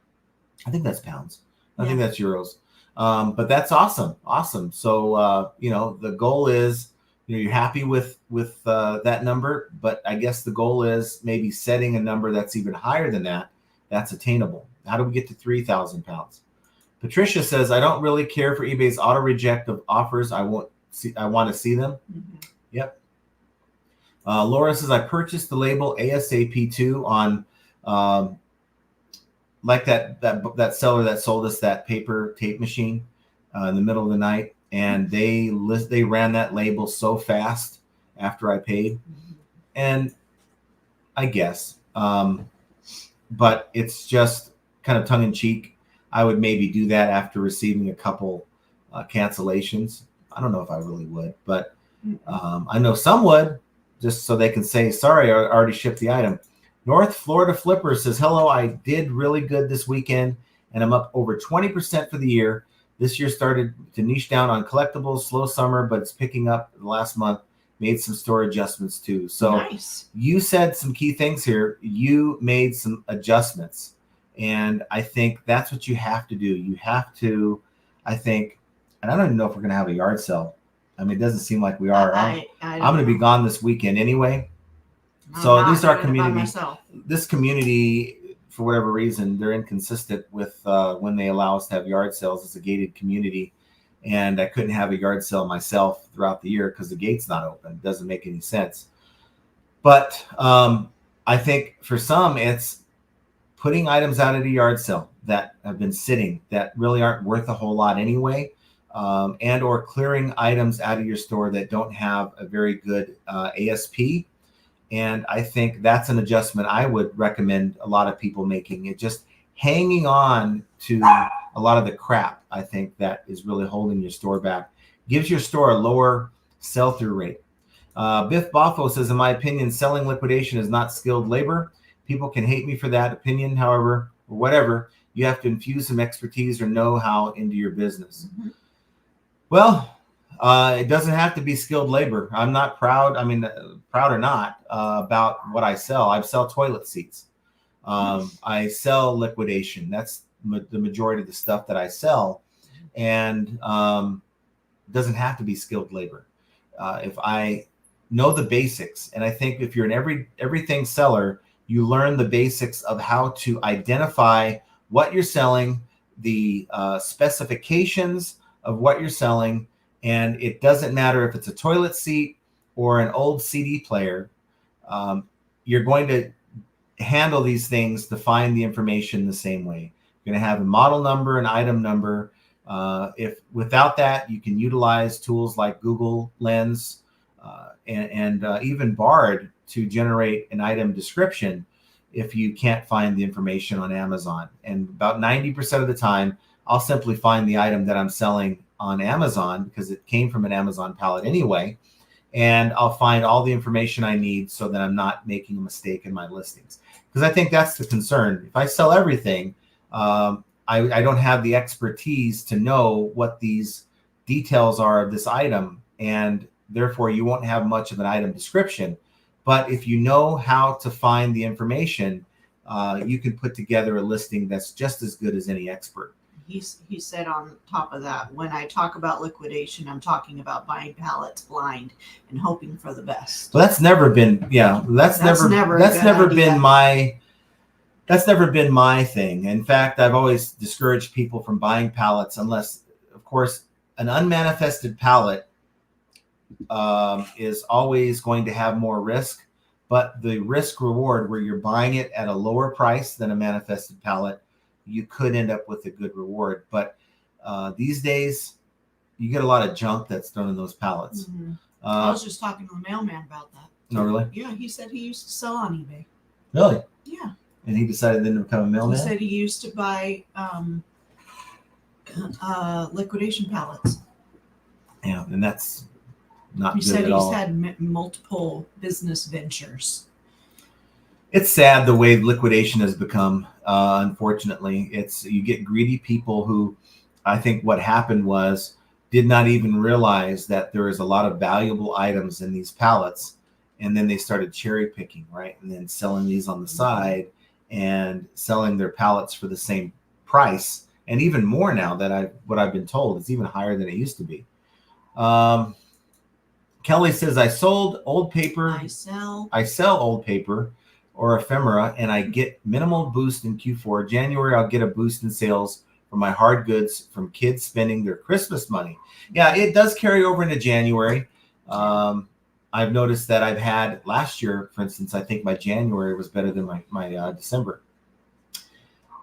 I think that's pounds. I think that's euros. But that's awesome. Awesome. So, the goal is, you're happy with that number, but I guess the goal is maybe setting a number that's even higher than that. That's attainable. How do we get to 3,000 pounds? Patricia says, I don't really care for eBay's auto reject of offers. I want to see them. Mm-hmm. Yep. Laura says, I purchased the label ASAP2 on, like that seller that sold us that paper tape machine in the middle of the night, and they ran that label so fast after I paid, and I guess, but it's just kind of tongue in cheek. I would maybe do that after receiving a couple cancellations. I don't know if I really would, but I know some would, just so they can say, sorry, I already shipped the item. North Florida Flipper says, hello, I did really good this weekend, and I'm up over 20% for the year. This year started to niche down on collectibles, slow summer, but it's picking up the last month. Made some store adjustments too. So nice. You said some key things here. You made some adjustments, and I think that's what you have to do. You have to, I think, and I don't even know if we're going to have a yard sale. I mean, it doesn't seem like we are. I'm going to be gone this weekend anyway. So these are community. This community, for whatever reason, they're inconsistent with when they allow us to have yard sales. It's a gated community, and I couldn't have a yard sale myself throughout the year because the gate's not open. It doesn't make any sense. But I think for some, it's putting items out at a yard sale that have been sitting that really aren't worth a whole lot anyway, and or clearing items out of your store that don't have a very good ASP. And I think that's an adjustment I would recommend a lot of people making. It just hanging on to a lot of the crap, I think, that is really holding your store back. Gives your store a lower sell-through rate. Biff Boffo says, in my opinion, selling liquidation is not skilled labor. People can hate me for that opinion, however, or whatever. You have to infuse some expertise or know-how into your business. Mm-hmm. Well, it doesn't have to be skilled labor. I'm not proud. I mean, proud or not, about what I sell. I sell toilet seats. I sell liquidation. That's the majority of the stuff that I sell. And it doesn't have to be skilled labor. If I know the basics, and I think if you're an everything seller, you learn the basics of how to identify what you're selling, the specifications of what you're selling. And it doesn't matter if it's a toilet seat or an old CD player. You're going to handle these things to find the information the same way. You're going to have a model number, an item number. If without that, you can utilize tools like Google Lens and even Bard to generate an item description if you can't find the information on Amazon. And about 90% of the time, I'll simply find the item that I'm selling on Amazon because it came from an Amazon pallet anyway. And I'll find all the information I need so that I'm not making a mistake in my listings. Because I think that's the concern. If I sell everything, I don't have the expertise to know what these details are of this item. And therefore, you won't have much of an item description. But if you know how to find the information, you can put together a listing that's just as good as any expert. He said on top of that, when I talk about liquidation, I'm talking about buying pallets blind and hoping for the best. Well, that's never been, that's never been my thing. In fact, I've always discouraged people from buying pallets unless, of course, an unmanifested pallet is always going to have more risk, but the risk reward where you're buying it at a lower price than a manifested pallet, you could end up with a good reward. But these days, you get a lot of junk that's thrown in those pallets. Mm-hmm. I was just talking to the mailman about that. Oh, really? Yeah, he said he used to sell on eBay. Really? Yeah. And he decided then to become a mailman? He said he used to buy liquidation pallets. Yeah, and that's not good at all. He said he's had multiple business ventures. It's sad the way liquidation has become. Unfortunately, you get greedy people who, I think what happened was, did not even realize that there is a lot of valuable items in these pallets, and then they started cherry picking, right, and then selling these on the side, and selling their pallets for the same price, and even more now that what I've been told, it's even higher than it used to be. Kelly says, I sold old paper. I sell old paper or ephemera, and I get minimal boost in Q4. January, I'll get a boost in sales for my hard goods from kids spending their Christmas money. Yeah, it does carry over into January. I've noticed that I've had last year, for instance, I think my January was better than my December.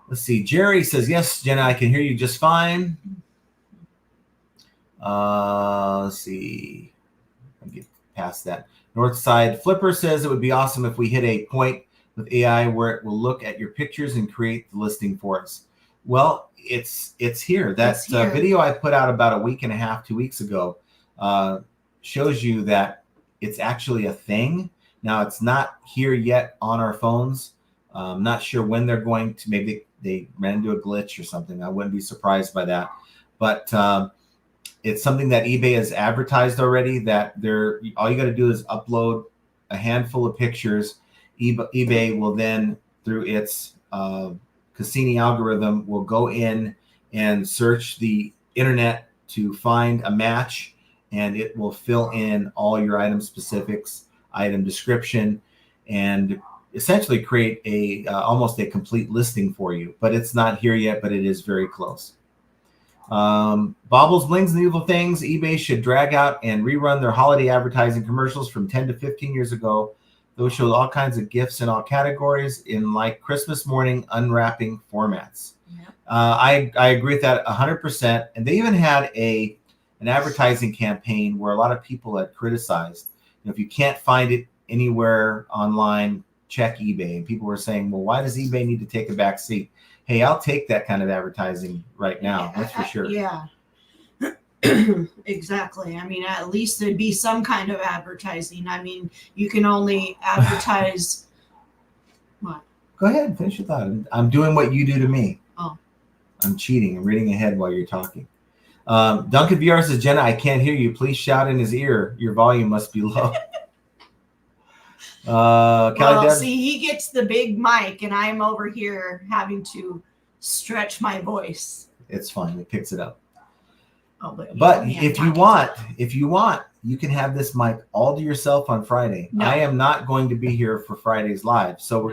Let's see. Jerry says, yes, Jenna, I can hear you just fine. Let's see. I'll get past that. Northside Flipper says it would be awesome if we hit a point with AI where it will look at your pictures and create the listing for us. Well, it's here. That video I put out about a week and a half, 2 weeks ago, shows you that it's actually a thing. Now, it's not here yet on our phones. I'm not sure when they're going to. Maybe they ran into a glitch or something. I wouldn't be surprised by that. But it's something that eBay has advertised already, that all you got to do is upload a handful of pictures. eBay will then, through its Cassini algorithm, will go in and search the internet to find a match, and it will fill in all your item specifics, item description, and essentially create almost a complete listing for you. But it's not here yet, but it is very close. Baubles, Blings, and Evil Things. eBay should drag out and rerun their holiday advertising commercials from 10 to 15 years ago. Those showed all kinds of gifts in all categories in like Christmas morning unwrapping formats. Yeah. I agree with that 100%. And they even had an advertising campaign where a lot of people had criticized, if you can't find it anywhere online, check eBay. And people were saying, well, why does eBay need to take a back seat? Hey, I'll take that kind of advertising right now. That's for sure. Yeah, exactly. I mean, at least there'd be some kind of advertising. I mean, you can only advertise. What? Go ahead, finish your thought. I'm doing what you do to me. Oh. I'm cheating. I'm reading ahead while you're talking. Duncan VR says, Jenna, I can't hear you. Please shout in his ear. Your volume must be low. See, he gets the big mic, and I'm over here having to stretch my voice. It's fine; it picks it up. Oh, but if you want, you can have this mic all to yourself on Friday. No. I am not going to be here for Friday's live, so we're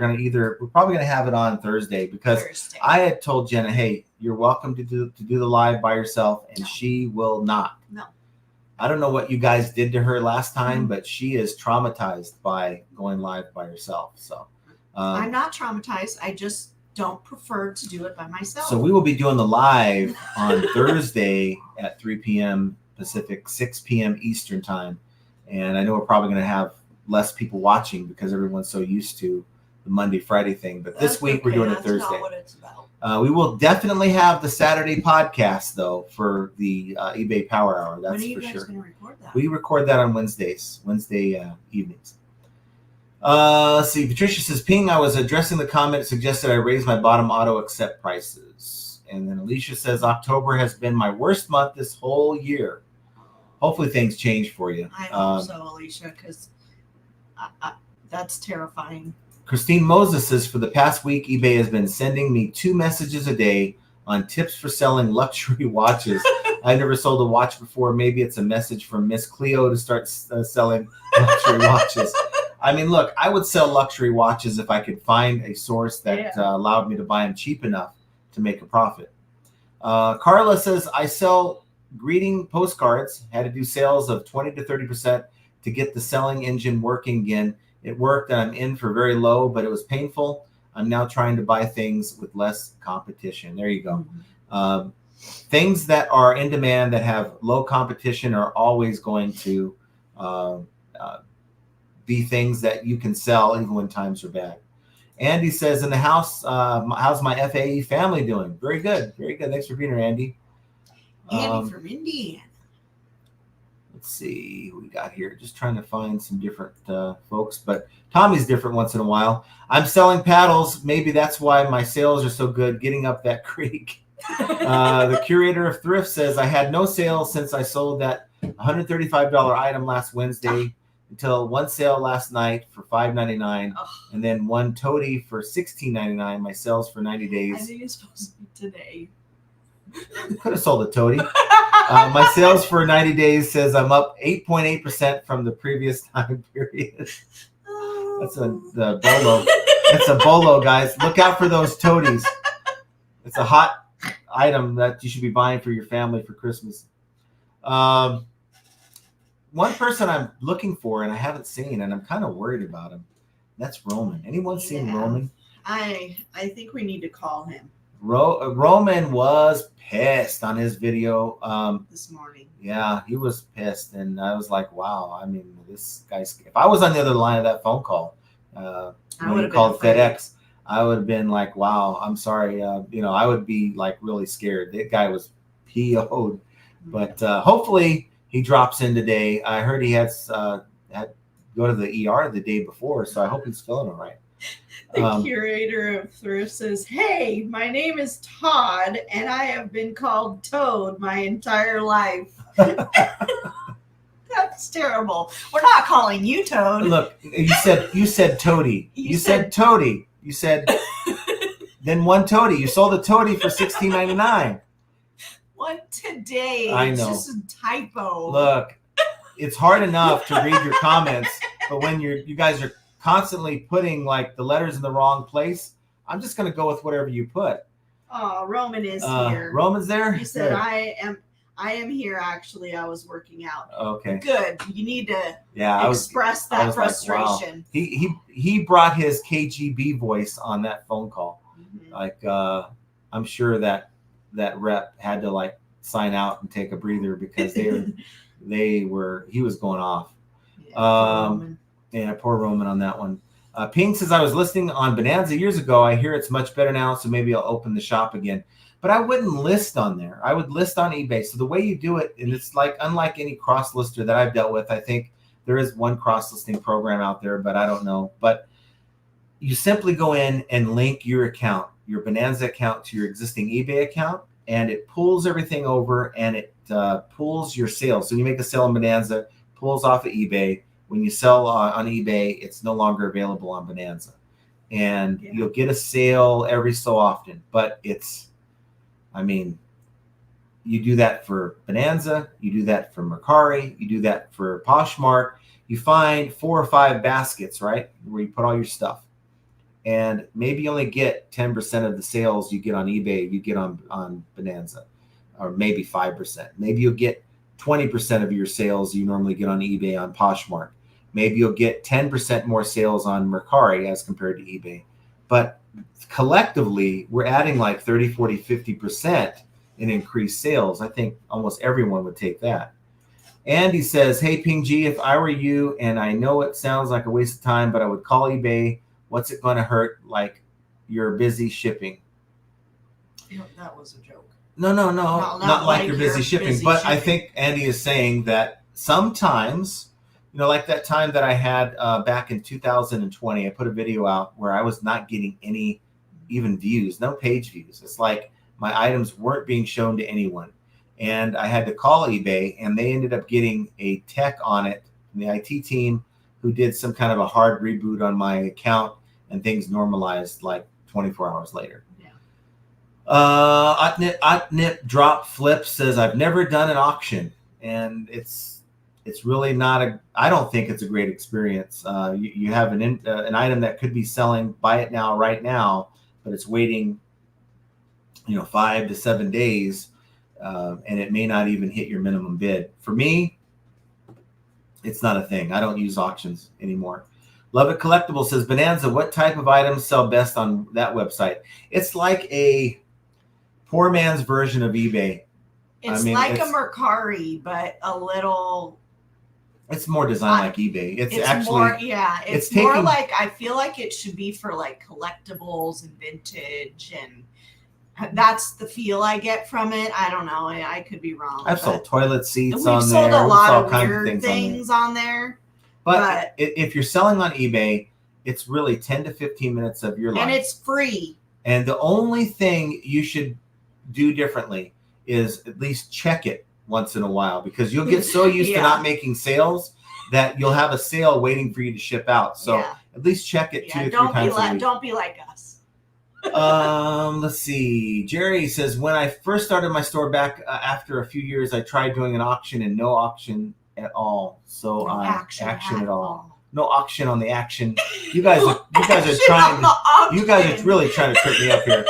probably gonna have it on Thursday, because I had told Jenna, hey, you're welcome to do the live by yourself, and she will not. No. I don't know what you guys did to her last time, but she is traumatized by going live by herself. So I'm not traumatized. I just don't prefer to do it by myself. So we will be doing the live on Thursday at 3 p.m. Pacific, 6 p.m. Eastern time. And I know we're probably going to have less people watching because everyone's so used to the Monday, Friday thing. But this week we're doing it Thursday. That's not what it's about. We will definitely have the Saturday podcast, though, for the eBay Power Hour. That's for sure. When are you guys going to record that? We record that on Wednesday evenings. Let's see. Patricia says, ping, I was addressing the comment, suggested I raise my bottom auto accept prices. And then Alicia says, October has been my worst month this whole year. Hopefully things change for you. I hope so, Alicia, because that's terrifying. Christine Moses says, for the past week, eBay has been sending me 2 messages a day on tips for selling luxury watches. I never sold a watch before. Maybe it's a message from Miss Cleo to start selling luxury watches. I mean, look, I would sell luxury watches if I could find a source that allowed me to buy them cheap enough to make a profit. Carla says, I sell greeting postcards. Had to do sales of 20 to 30% to get the selling engine working again. It worked, and I'm in for very low, but it was painful. I'm now trying to buy things with less competition. There you go. Mm-hmm. Things that are in demand that have low competition are always going to be things that you can sell even when times are bad. Andy says, in the house, how's my FAE family doing? Very good. Very good. Thanks for being here, Andy. Andy from Indiana. Let's see who we got here. Just trying to find some different folks, but Tommy's different once in a while. I'm selling paddles. Maybe that's why my sales are so good getting up that creek. The curator of thrift says, I had no sales since I sold that $135 item last Wednesday. until one sale last night for $5.99, and then one toady for $16.99. My sales for 90 days. I think it's supposed to be today. Could have sold a toady. My sales for 90 days says I'm up 8.8% from the previous time period. That's the bolo. It's a bolo, guys. Look out for those toadies. It's a hot item that you should be buying for your family for Christmas. One person I'm looking for and I haven't seen, and I'm kind of worried about him. That's Roman. Anyone seen Roman? I think we need to call him. Roman was pissed on his video this morning. Yeah, he was pissed, and I was like, "Wow!" I mean, this guy's. If I was on the other line of that phone call, when he called FedEx, I would have been like, "Wow, I'm sorry." I would be like really scared. That guy was PO'd, but hopefully he drops in today. I heard he had go to the ER the day before, so I hope he's feeling all right. The curator of thrift says, "Hey, my name is Todd, and I have been called Toad my entire life." That's terrible. We're not calling you Toad. Look, you said Toady. You said Toady. You said then one Toady. You sold a Toady for $16.99. What today? I know. It's just a typo. Look, it's hard enough to read your comments, but when you guys are constantly putting like the letters in the wrong place, I'm just going to go with whatever you put. Oh, Roman is here. Roman's there? He said, Good. I am here, actually. I was working out. Okay. Good. You need to express that frustration. Like, wow. He brought his KGB voice on that phone call. Mm-hmm. Like, I'm sure that rep had to like sign out and take a breather because he was going off. Yeah, poor Roman on that one. Ping says, I was listening on Bonanza years ago. I hear it's much better now, so maybe I'll open the shop again. But I wouldn't list on there. I would list on eBay. So the way you do it, and it's like unlike any cross-lister that I've dealt with, I think there is one cross-listing program out there, but I don't know. But you simply go in and link your account, your Bonanza account, to your existing eBay account, and it pulls everything over, and it pulls your sales. So you make a sale on Bonanza, pulls off of eBay. When you sell on eBay, it's no longer available on Bonanza. And you'll get a sale every so often. But you do that for Bonanza, you do that for Mercari, you do that for Poshmark. You find 4 or 5 baskets, right, where you put all your stuff. And maybe you only get 10% of the sales you get on eBay, you get on Bonanza, or maybe 5%. Maybe you'll get 20% of your sales you normally get on eBay on Poshmark. Maybe you'll get 10% more sales on Mercari as compared to eBay. But collectively, we're adding like 30, 40, 50% in increased sales. I think almost everyone would take that. Andy says, hey, Ping G, if I were you, and I know it sounds like a waste of time, but I would call eBay. What's it going to hurt? Like you're busy shipping. That was a joke. No, not like you're busy shipping. But I think Andy is saying that sometimes, like that time that I had back in 2020, I put a video out where I was not getting any even views, no page views. It's like my items weren't being shown to anyone. And I had to call eBay, and they ended up getting a tech on it, the IT team, who did some kind of a hard reboot on my account, and things normalized like 24 hours later. Otnip Drop Flip says, I've never done an auction, and it's really not I don't think it's a great experience. You have an item that could be selling, buy it now, right now, but it's waiting, 5 to 7 days, and it may not even hit your minimum bid. For me, it's not a thing. I don't use auctions anymore. Love It Collectible says, Bonanza, what type of items sell best on that website? It's like a poor man's version of eBay. It's like a Mercari, but a little... It's more designed like eBay. It's actually more, it's more like, I feel like it should be for like collectibles and vintage, and that's the feel I get from it. I don't know. I could be wrong. I've sold toilet seats on there. We've sold a lot of weird things on there. But if you're selling on eBay, it's really 10 to 15 minutes of your life. And it's free. And the only thing you should do differently is at least check it once in a while, because you'll get so used to not making sales that you'll have a sale waiting for you to ship out. So at least check it 2 to 3 times a week. Don't be like us. Let's see. Jerry says, when I first started my store back after a few years, I tried doing an auction and no auction at all. So action at all. No auction on the action. You guys are trying. You guys are really trying to trick me up here.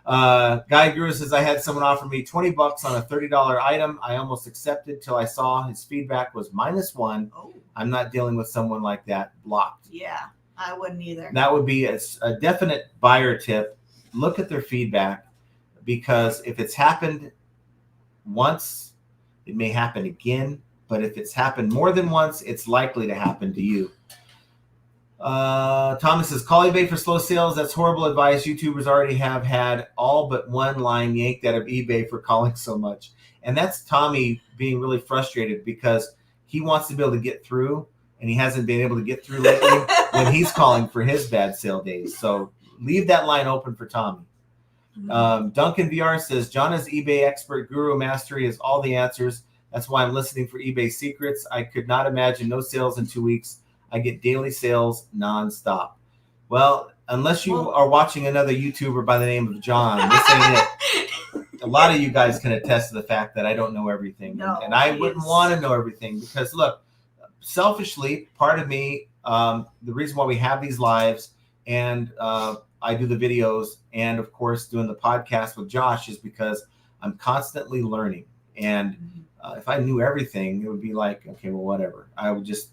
Guy Guru says, I had someone offer me $20 on a $30 item. I almost accepted till I saw his feedback was -1. Oh. I'm not dealing with someone like that. Blocked. Yeah, I wouldn't either. That would be a definite buyer tip. Look at their feedback, because if it's happened once, it may happen again. But if it's happened more than once, it's likely to happen to you. Thomas says, call eBay for slow sales. That's horrible advice. YouTubers already have had all but one line yanked out of eBay for calling so much. And that's Tommy being really frustrated because he wants to be able to get through, and he hasn't been able to get through lately when he's calling for his bad sale days. So leave that line open for Tommy. Duncan VR says, John is eBay expert, guru, mastery is all the answers. That's why I'm listening for eBay secrets. I could not imagine no sales in 2 weeks. I get daily sales nonstop. Well, unless you are watching another YouTuber by the name of John, this ain't it. A lot of you guys can attest to the fact that I don't know everything. And I wouldn't want to know everything because, look, selfishly, part of me, the reason why we have these lives and I do the videos and, of course, doing the podcast with Josh is because I'm constantly learning. And if I knew everything, it would be like, okay, well, whatever. I would just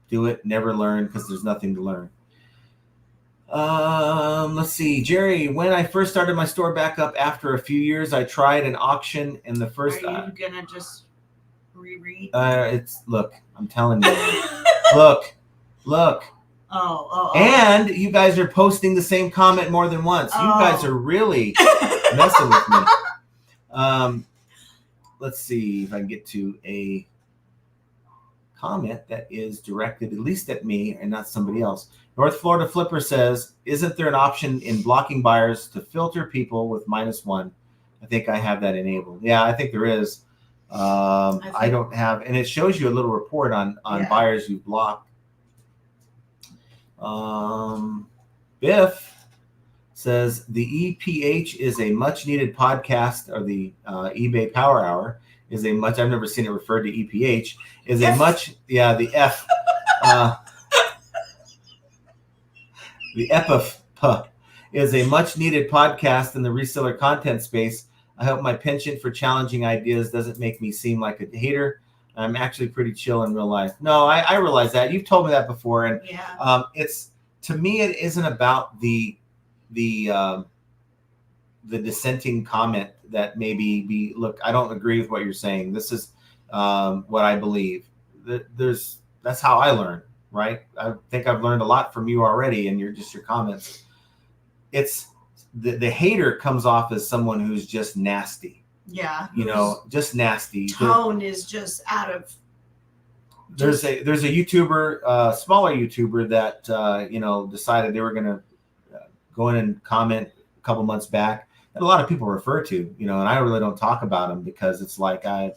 do it, never learn because there's nothing to learn. Let's see. Jerry, when I first started my store back up after a few years, I tried an auction in the first... Are you going to just reread? Look, I'm telling you. Look. Oh. And you guys are posting the same comment more than once. You guys are really messing with me. Let's see if I can get to a comment that is directed at least at me and not somebody else. North Florida Flipper says, isn't there an option in blocking buyers to filter people with -1? I think I have that enabled. Yeah, I think there is. I don't have, and it shows you a little report on buyers you blocked. Biff says the EPH is a much needed podcast, or the eBay Power Hour is a much, I've never seen it referred to EPH, is a much, the F, the EPF is a much needed podcast in the reseller content space. I hope my penchant for challenging ideas doesn't make me seem like a hater. I'm actually pretty chill in real life. No, I realize that. You've told me that before. And it's, to me, it isn't about the dissenting comment that maybe look, I don't agree with what you're saying. This is what I believe. That's how I learn, right? I think I've learned a lot from you already, and your comments. It's the hater comes off as someone who's just nasty. Yeah. Just nasty. Tone is just out of. There's a YouTuber, smaller YouTuber that decided they were going to go in and comment a couple months back that a lot of people refer to, and I really don't talk about them because it's like I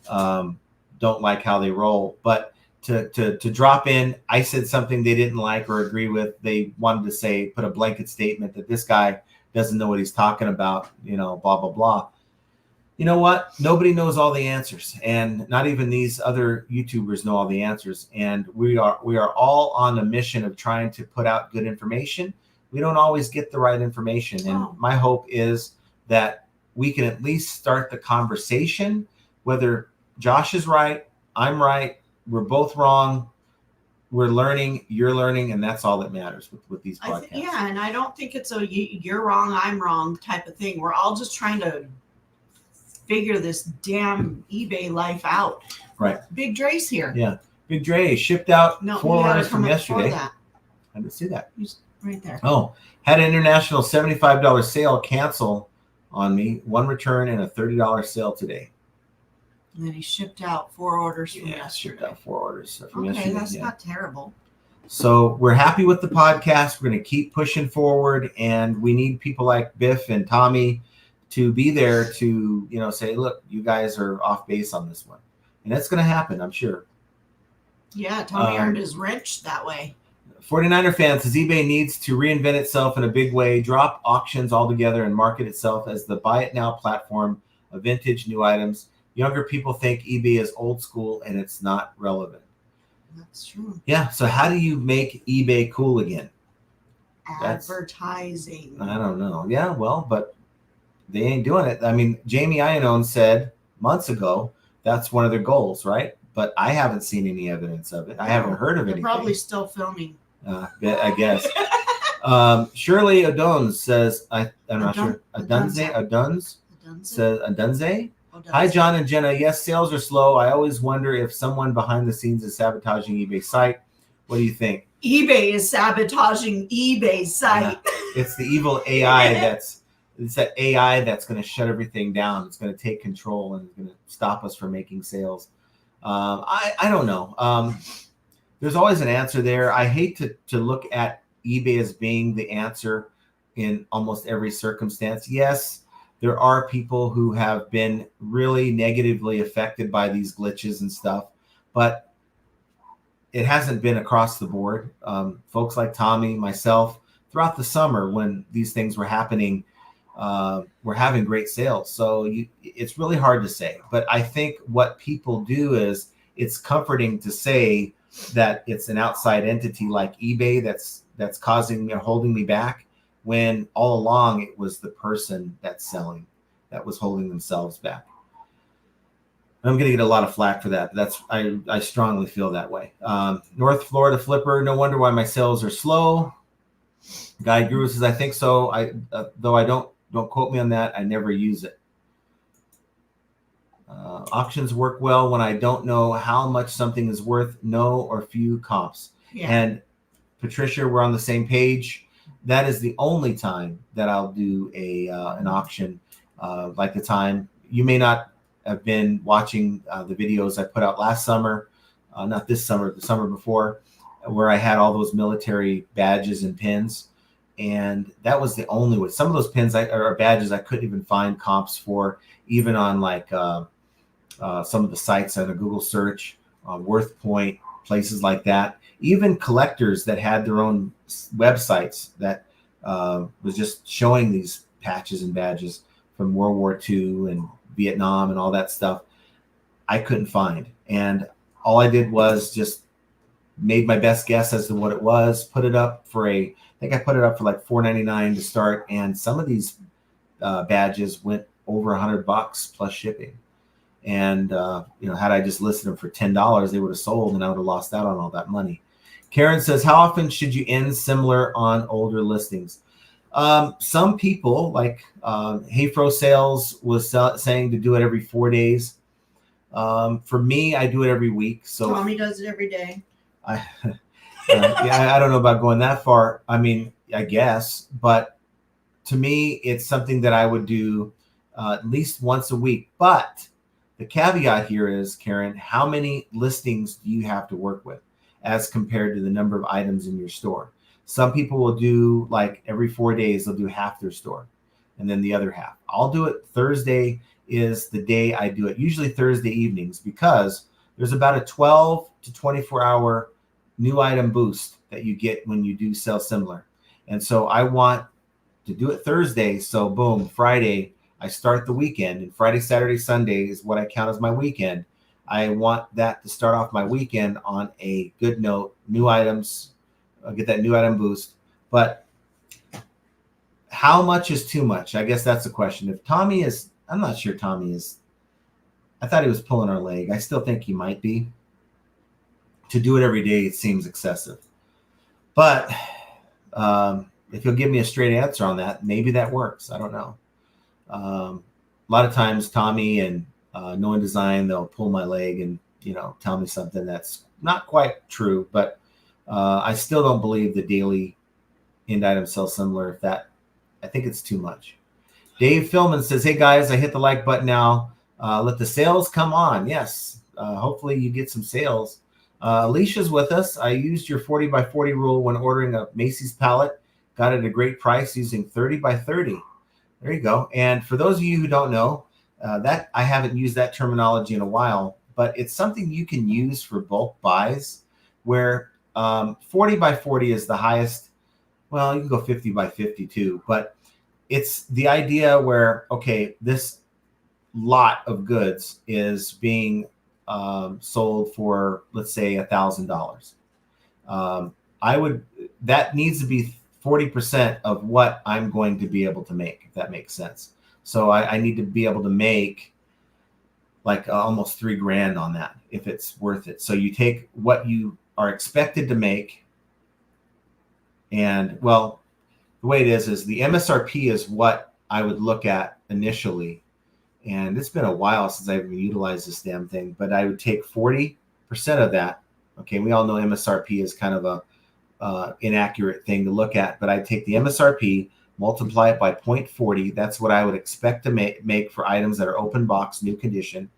don't like how they roll. But to drop in, I said something they didn't like or agree with. They wanted to put a blanket statement that this guy doesn't know what he's talking about, blah, blah, blah. You know what? Nobody knows all the answers, and not even these other YouTubers know all the answers. And we are all on a mission of trying to put out good information. We don't always get the right information. And my hope is that we can at least start the conversation, whether Josh is right, I'm right, we're both wrong, we're learning, you're learning, and that's all that matters with these podcasts. And I don't think it's a you're wrong, I'm wrong type of thing. We're all just trying to figure this damn eBay life out. Right. Big Dre's here. Yeah. Big Dre shipped out 4 orders from yesterday. I didn't see that. He's right there. Oh, had an international $75 sale cancel on me. 1 return and a $30 sale today. And then he shipped out 4 orders from yesterday. Shipped out 4 orders from yesterday. Okay, that's not terrible. So we're happy with the podcast. We're going to keep pushing forward, and we need people like Biff and Tommy to be there to, say, look, you guys are off base on this one. And that's going to happen, I'm sure. Yeah, Tommy earned his wrench that way. 49er fan says eBay needs to reinvent itself in a big way, drop auctions altogether, and market itself as the buy it now platform of vintage new items. Younger people think eBay is old school and it's not relevant. That's true. Yeah. So how do you make eBay cool again? Advertising. I don't know. Yeah, well, but they ain't doing it. I mean, Jamie Iannone said months ago that's one of their goals, right? But I haven't seen any evidence of it. I haven't heard of anything. They're probably still filming. I guess. Shirley Adones says, I'm not sure. Aduns says, Adunze? Hi, John and Jenna. Yes, sales are slow. I always wonder if someone behind the scenes is sabotaging eBay's site. What do you think? eBay is sabotaging eBay's site. It's the evil AI it's that AI that's going to shut everything down. It's going to take control and it's going to stop us from making sales. I don't know. There's always an answer there. I hate to look at eBay as being the answer in almost every circumstance. Yes, there are people who have been really negatively affected by these glitches and stuff, but it hasn't been across the board. Folks like Tommy, myself, throughout the summer when these things were happening, we're having great sales. So it's really hard to say. But I think what people do is it's comforting to say that it's an outside entity like eBay that's causing me or holding me back, when all along it was the person that's selling that was holding themselves back. I'm going to get a lot of flack for that. I strongly feel that way. North Florida Flipper, no wonder why my sales are slow. Guy Guru says, I think so. Though I don't quote me on that. I never use it. Auctions work well when I don't know how much something is worth, no or few comps. Yeah. And Patricia, we're on the same page. That is the only time that I'll do an auction. Like the time you may not have been watching the videos I put out last summer, not this summer, the summer before, where I had all those military badges and pins. And that was the only way. Some of those pins or badges I couldn't even find comps for, even on like some of the sites on a Google search, Worth Point, places like that. Even collectors that had their own websites that was just showing these patches and badges from World War II and Vietnam and all that stuff, I couldn't find. And all I did was just made my best guess as to what it was, put it up for I think I put it up for like $4.99 to start. And some of these badges went over $100 plus shipping. And, had I just listed them for $10, they would have sold and I would have lost out on all that money. Karen says, how often should you end similar on older listings? Some people, like Hayfro Sales was saying to do it every 4 days. For me, I do it every week. So Tommy does it every day. I don't know about going that far. I mean, I guess, but to me, it's something that I would do at least once a week. But the caveat here is, Karen, how many listings do you have to work with as compared to the number of items in your store? Some people will do like every 4 days, they'll do half their store and then the other half. I'll do it. Thursday is the day I do it, usually Thursday evenings, because there's about a 12 to 24 hour new item boost that you get when you do sell similar. And so I want to do it Thursday. So boom, Friday, I start the weekend, and Friday, Saturday, Sunday is what I count as my weekend. I want that to start off my weekend on a good note, new items, I'll get that new item boost. But how much is too much? I guess that's the question. If Tommy is, I'm not sure Tommy is, I thought he was pulling our leg. I still think he might be. To do it every day, it seems excessive. But if you'll give me a straight answer on that, maybe that works. I don't know. A lot of times Tommy and Knowing Design, they'll pull my leg and, tell me something that's not quite true, but I still don't believe the daily end item sell similar. I think it's too much. Dave Philman says, hey guys, I hit the like button now. Let the sales come on. Yes. Hopefully you get some sales. Alicia's with us. I used your 40 by 40 rule when ordering a Macy's pallet. Got it at a great price using 30 by 30. There you go. And for those of you who don't know, that I haven't used that terminology in a while, but it's something you can use for bulk buys. where 40 by 40 is the highest. Well, you can go 50 by 50 too, but it's the idea where, okay, this lot of goods is being sold for, let's say, $1,000. That needs to be 40% of what I'm going to be able to make, if that makes sense. So I need to be able to make like almost $3,000 on that if it's worth it. So you take what you are expected to make, and well, the way it is the MSRP is what I would look at initially. And it's been a while since I've utilized this damn thing, but I would take 40% of that. Okay, we all know MSRP is kind of a inaccurate thing to look at, but I'd take the MSRP, multiply it by 0.40. That's what I would expect to make for items that are open box, new condition.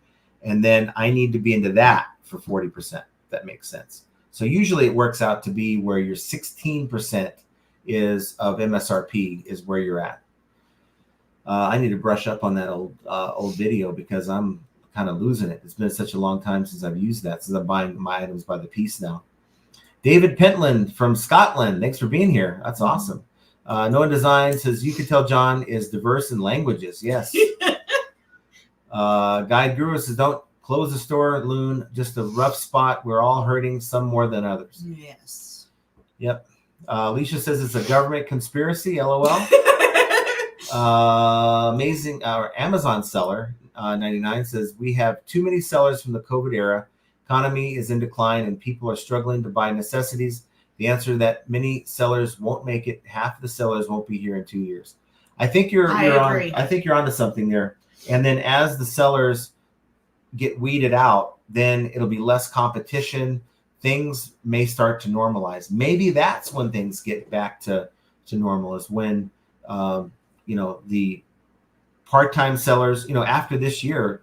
And then I need to be into that for 40%, if that makes sense. So usually it works out to be where your 16% is of MSRP is where you're at. I need to brush up on that old video because I'm kind of losing it. It's been such a long time since I've used that, since I'm buying my items by the piece now. David Pentland from Scotland, thanks for being here. That's awesome. Noah Design says, you can tell John is diverse in languages. Yes. Guide Guru says, don't close the store, Loon. Just a rough spot. We're all hurting, some more than others. Yes. Yep. Alicia says it's a government conspiracy. LOL. Amazing. Our Amazon seller 99 says, we have too many sellers from the COVID era. Economy is in decline and people are struggling to buy necessities. The answer that many sellers won't make it. Half of the sellers won't be here in 2 years. I think you're onto something there. And then as the sellers get weeded out, then it'll be less competition. Things may start to normalize. Maybe that's when things get back to normal, is when the part-time sellers, after this year,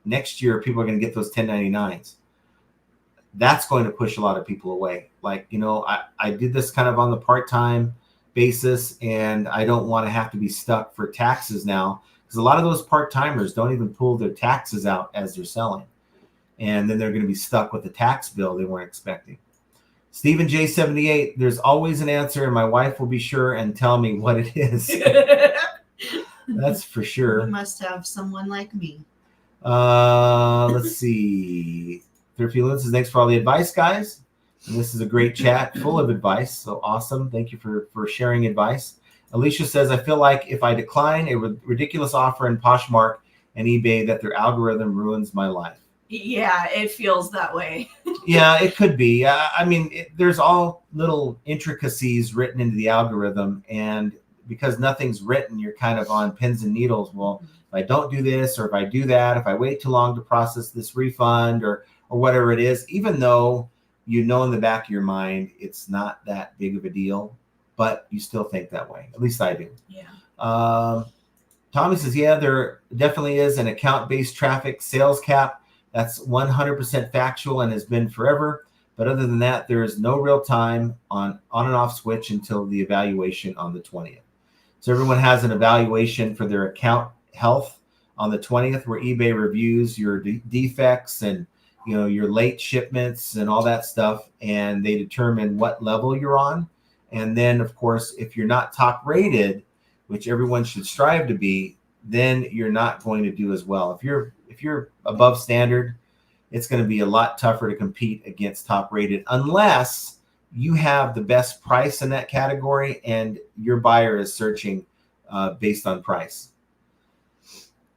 next year, people are going to get those 1099s. That's going to push a lot of people away. Like, I did this kind of on the part-time basis, and I don't want to have to be stuck for taxes now, because a lot of those part-timers don't even pull their taxes out as they're selling. And then they're going to be stuck with a tax bill they weren't expecting. Stephen J78, there's always an answer, and my wife will be sure and tell me what it is. That's for sure. You must have someone like me. Let's see. Therapy Loon says, thanks for all the advice, guys. And this is a great chat full of advice. So awesome. Thank you for sharing advice. Alicia says, I feel like if I decline a ridiculous offer in Poshmark and eBay, that their algorithm ruins my life. Yeah, it feels that way. Yeah, it could be. There's all little intricacies written into the algorithm. And because nothing's written, you're kind of on pins and needles. Well, if I don't do this, or if I do that, if I wait too long to process this refund or whatever it is, even though in the back of your mind, it's not that big of a deal, but you still think that way. At least I do. Yeah. Tommy says, yeah, there definitely is an account-based traffic sales cap. That's 100% factual and has been forever. But other than that, there is no real time on and off switch until the evaluation on the 20th. So everyone has an evaluation for their account health on the 20th, where eBay reviews your defects and your late shipments and all that stuff, and they determine what level you're on. And then, of course, if you're not top rated, which everyone should strive to be, then you're not going to do as well. If you're above standard, it's going to be a lot tougher to compete against top rated, unless you have the best price in that category and your buyer is searching based on price.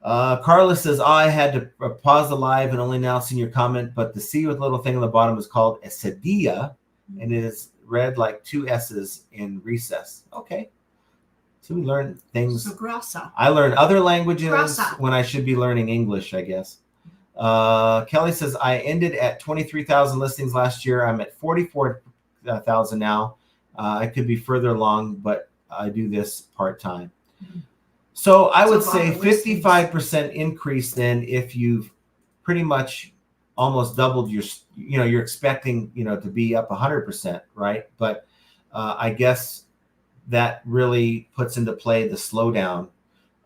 Carla says, I had to pause the live and only now seen your comment, but the C with little thing on the bottom is called a sedia, and it is read like two S's in recess. Okay. So we learn things. So grassa. I learn other languages Grassa. when I should be learning English, I guess. Kelly says, I ended at 23,000 listings last year. I'm at 44,000 now. I could be further along, but I do this part-time. Mm-hmm. So I would say 55% increase then if you've pretty much almost doubled you're expecting, to be up 100%, right? But I guess that really puts into play the slowdown.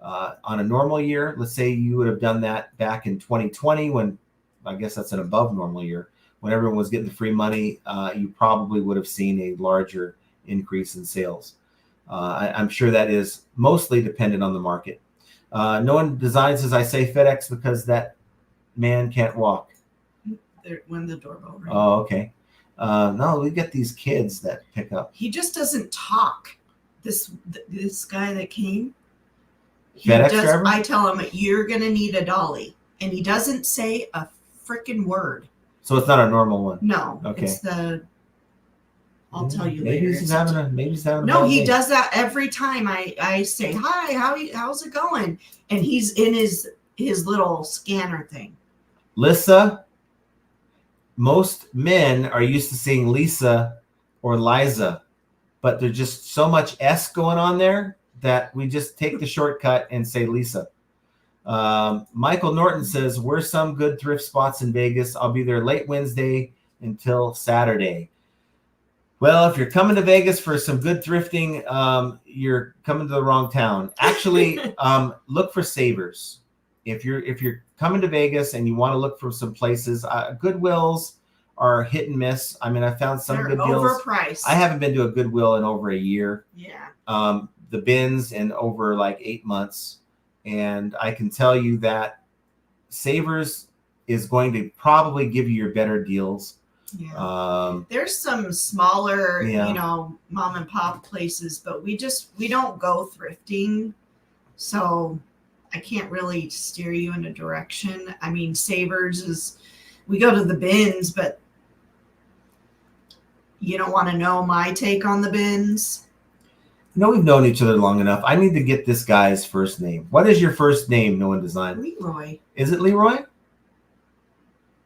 On a normal year, let's say you would have done that back in 2020, when I guess that's an above normal year. when everyone was getting the free money, you probably would have seen a larger increase in sales. I'm sure that is mostly dependent on the market. No one designs, as I say, FedEx because that man can't walk. When the doorbell rang. Oh, okay. No, we get these kids that pick up. He just doesn't talk. This guy that came, FedEx driver? I tell him, you're going to need a dolly. And he doesn't say a freaking word. So it's not a normal one? No. Okay. It's I'll tell you maybe later. He's having a No, bad he day. does that every time I say, hi, how's it going? And he's in his little scanner thing. Lissa, most men are used to seeing Lisa or Liza, but there's just so much S going on there that we just take the shortcut and say Lisa. Michael Norton says, where's some good thrift spots in Vegas? I'll be there late Wednesday until Saturday. Well, if you're coming to Vegas for some good thrifting, you're coming to the wrong town. Actually, look for Savers. If you're coming to Vegas and you want to look for some places, Goodwills are hit and miss. I mean, I found some good deals. Overpriced. I haven't been to a Goodwill in over a year. Yeah. The bins in over like 8 months. And I can tell you that Savers is going to probably give you your better deals. Yeah. There's some smaller, mom and pop places, but we don't go thrifting. So I can't really steer you in a direction. I mean, Savers we go to the bins, but you don't want to know my take on the bins. We've known each other long enough. I need to get this guy's first name. What is your first name? No one designed. Leroy. Is it Leroy?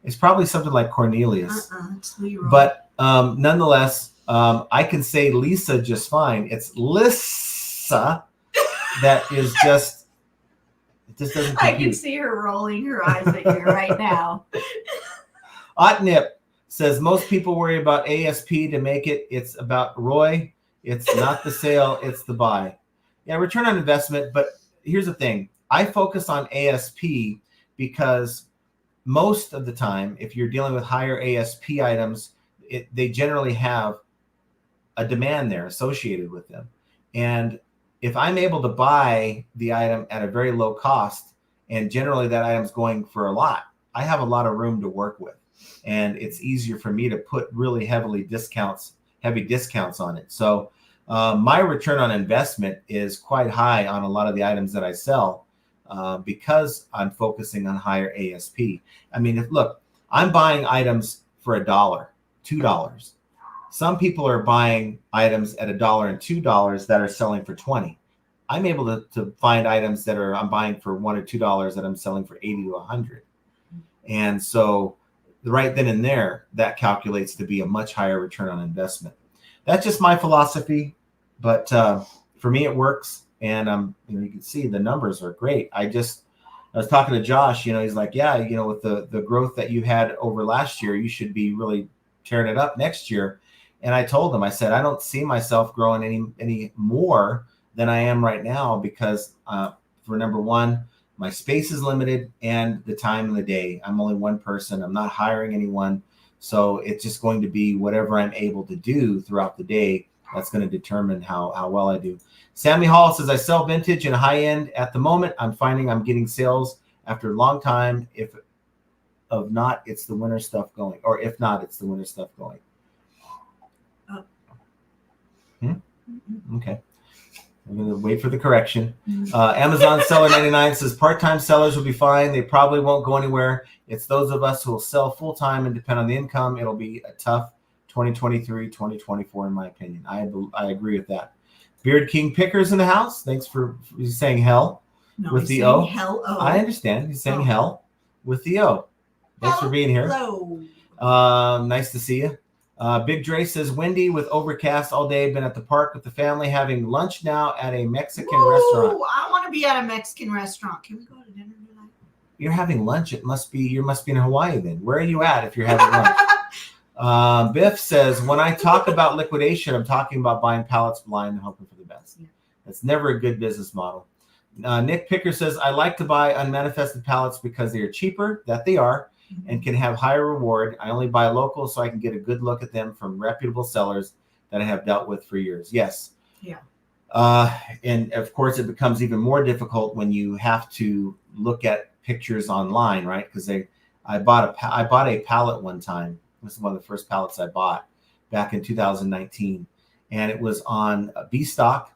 It's probably something like Cornelius. It's Leroy. But nonetheless, I can say Lisa just fine. It's Lissa that is just, it just doesn't compute. I can see her rolling her eyes at you right now. Otnip says, most people worry about ASP to make it. It's about Roy. It's not the sale, it's the buy. Yeah, return on investment. But here's the thing. I focus on ASP because most of the time, if you're dealing with higher ASP items, they generally have a demand there associated with them. And if I'm able to buy the item at a very low cost, and generally that item's going for a lot, I have a lot of room to work with. And it's easier for me to put really heavy discounts on it. So my return on investment is quite high on a lot of the items that I sell because I'm focusing on higher ASP. I mean, look, I'm buying items for $1, $2. Some people are buying items at $1 and $2 that are selling for $20. I'm able to find items that I'm buying for $1 or $2 that I'm selling for $80 to $100. And so right then and there, that calculates to be a much higher return on investment. That's just my philosophy, but for me, it works. And you can see the numbers are great. I was talking to Josh, he's like, yeah, with the growth that you had over last year, you should be really tearing it up next year. And I told him, I said, I don't see myself growing any more than I am right now because for number one, my space is limited and the time of the day. I'm only one person. I'm not hiring anyone. So it's just going to be whatever I'm able to do throughout the day. That's going to determine how well I do. Sammy Hall says, I sell vintage and high end at the moment. I'm finding I'm getting sales after a long time. If not, it's the winter stuff going. Or if not, it's the winter stuff going. Okay. I'm going to wait for the correction. Amazon Seller 99 says, part-time sellers will be fine. They probably won't go anywhere. It's those of us who will sell full-time and depend on the income. It'll be a tough 2023, 2024, in my opinion. I agree with that. Beard King Pickers in the house. Thanks for saying hell with the O. Hell-O. I understand. He's saying hell with the O. Thanks for being here. Hello. Nice to see you. Big Dre says, windy with overcast all day. Been at the park with the family having lunch now at a Mexican restaurant. I want to be at a Mexican restaurant. Can we go to dinner tonight? You're having lunch. You must be in Hawaii then. Where are you at if you're having lunch? Biff says, when I talk about liquidation, I'm talking about buying pallets blind and hoping for the best. Yeah. That's never a good business model. Nick Picker says, I like to buy unmanifested pallets because they are cheaper. That they are. and can have higher reward. I only buy local so I can get a good look at them from reputable sellers that I have dealt with for years. Yes. Yeah. And of course, it becomes even more difficult when you have to look at pictures online, right? Because I bought a pallet one time. This is one of the first pallets I bought back in 2019, and it was on B-Stock.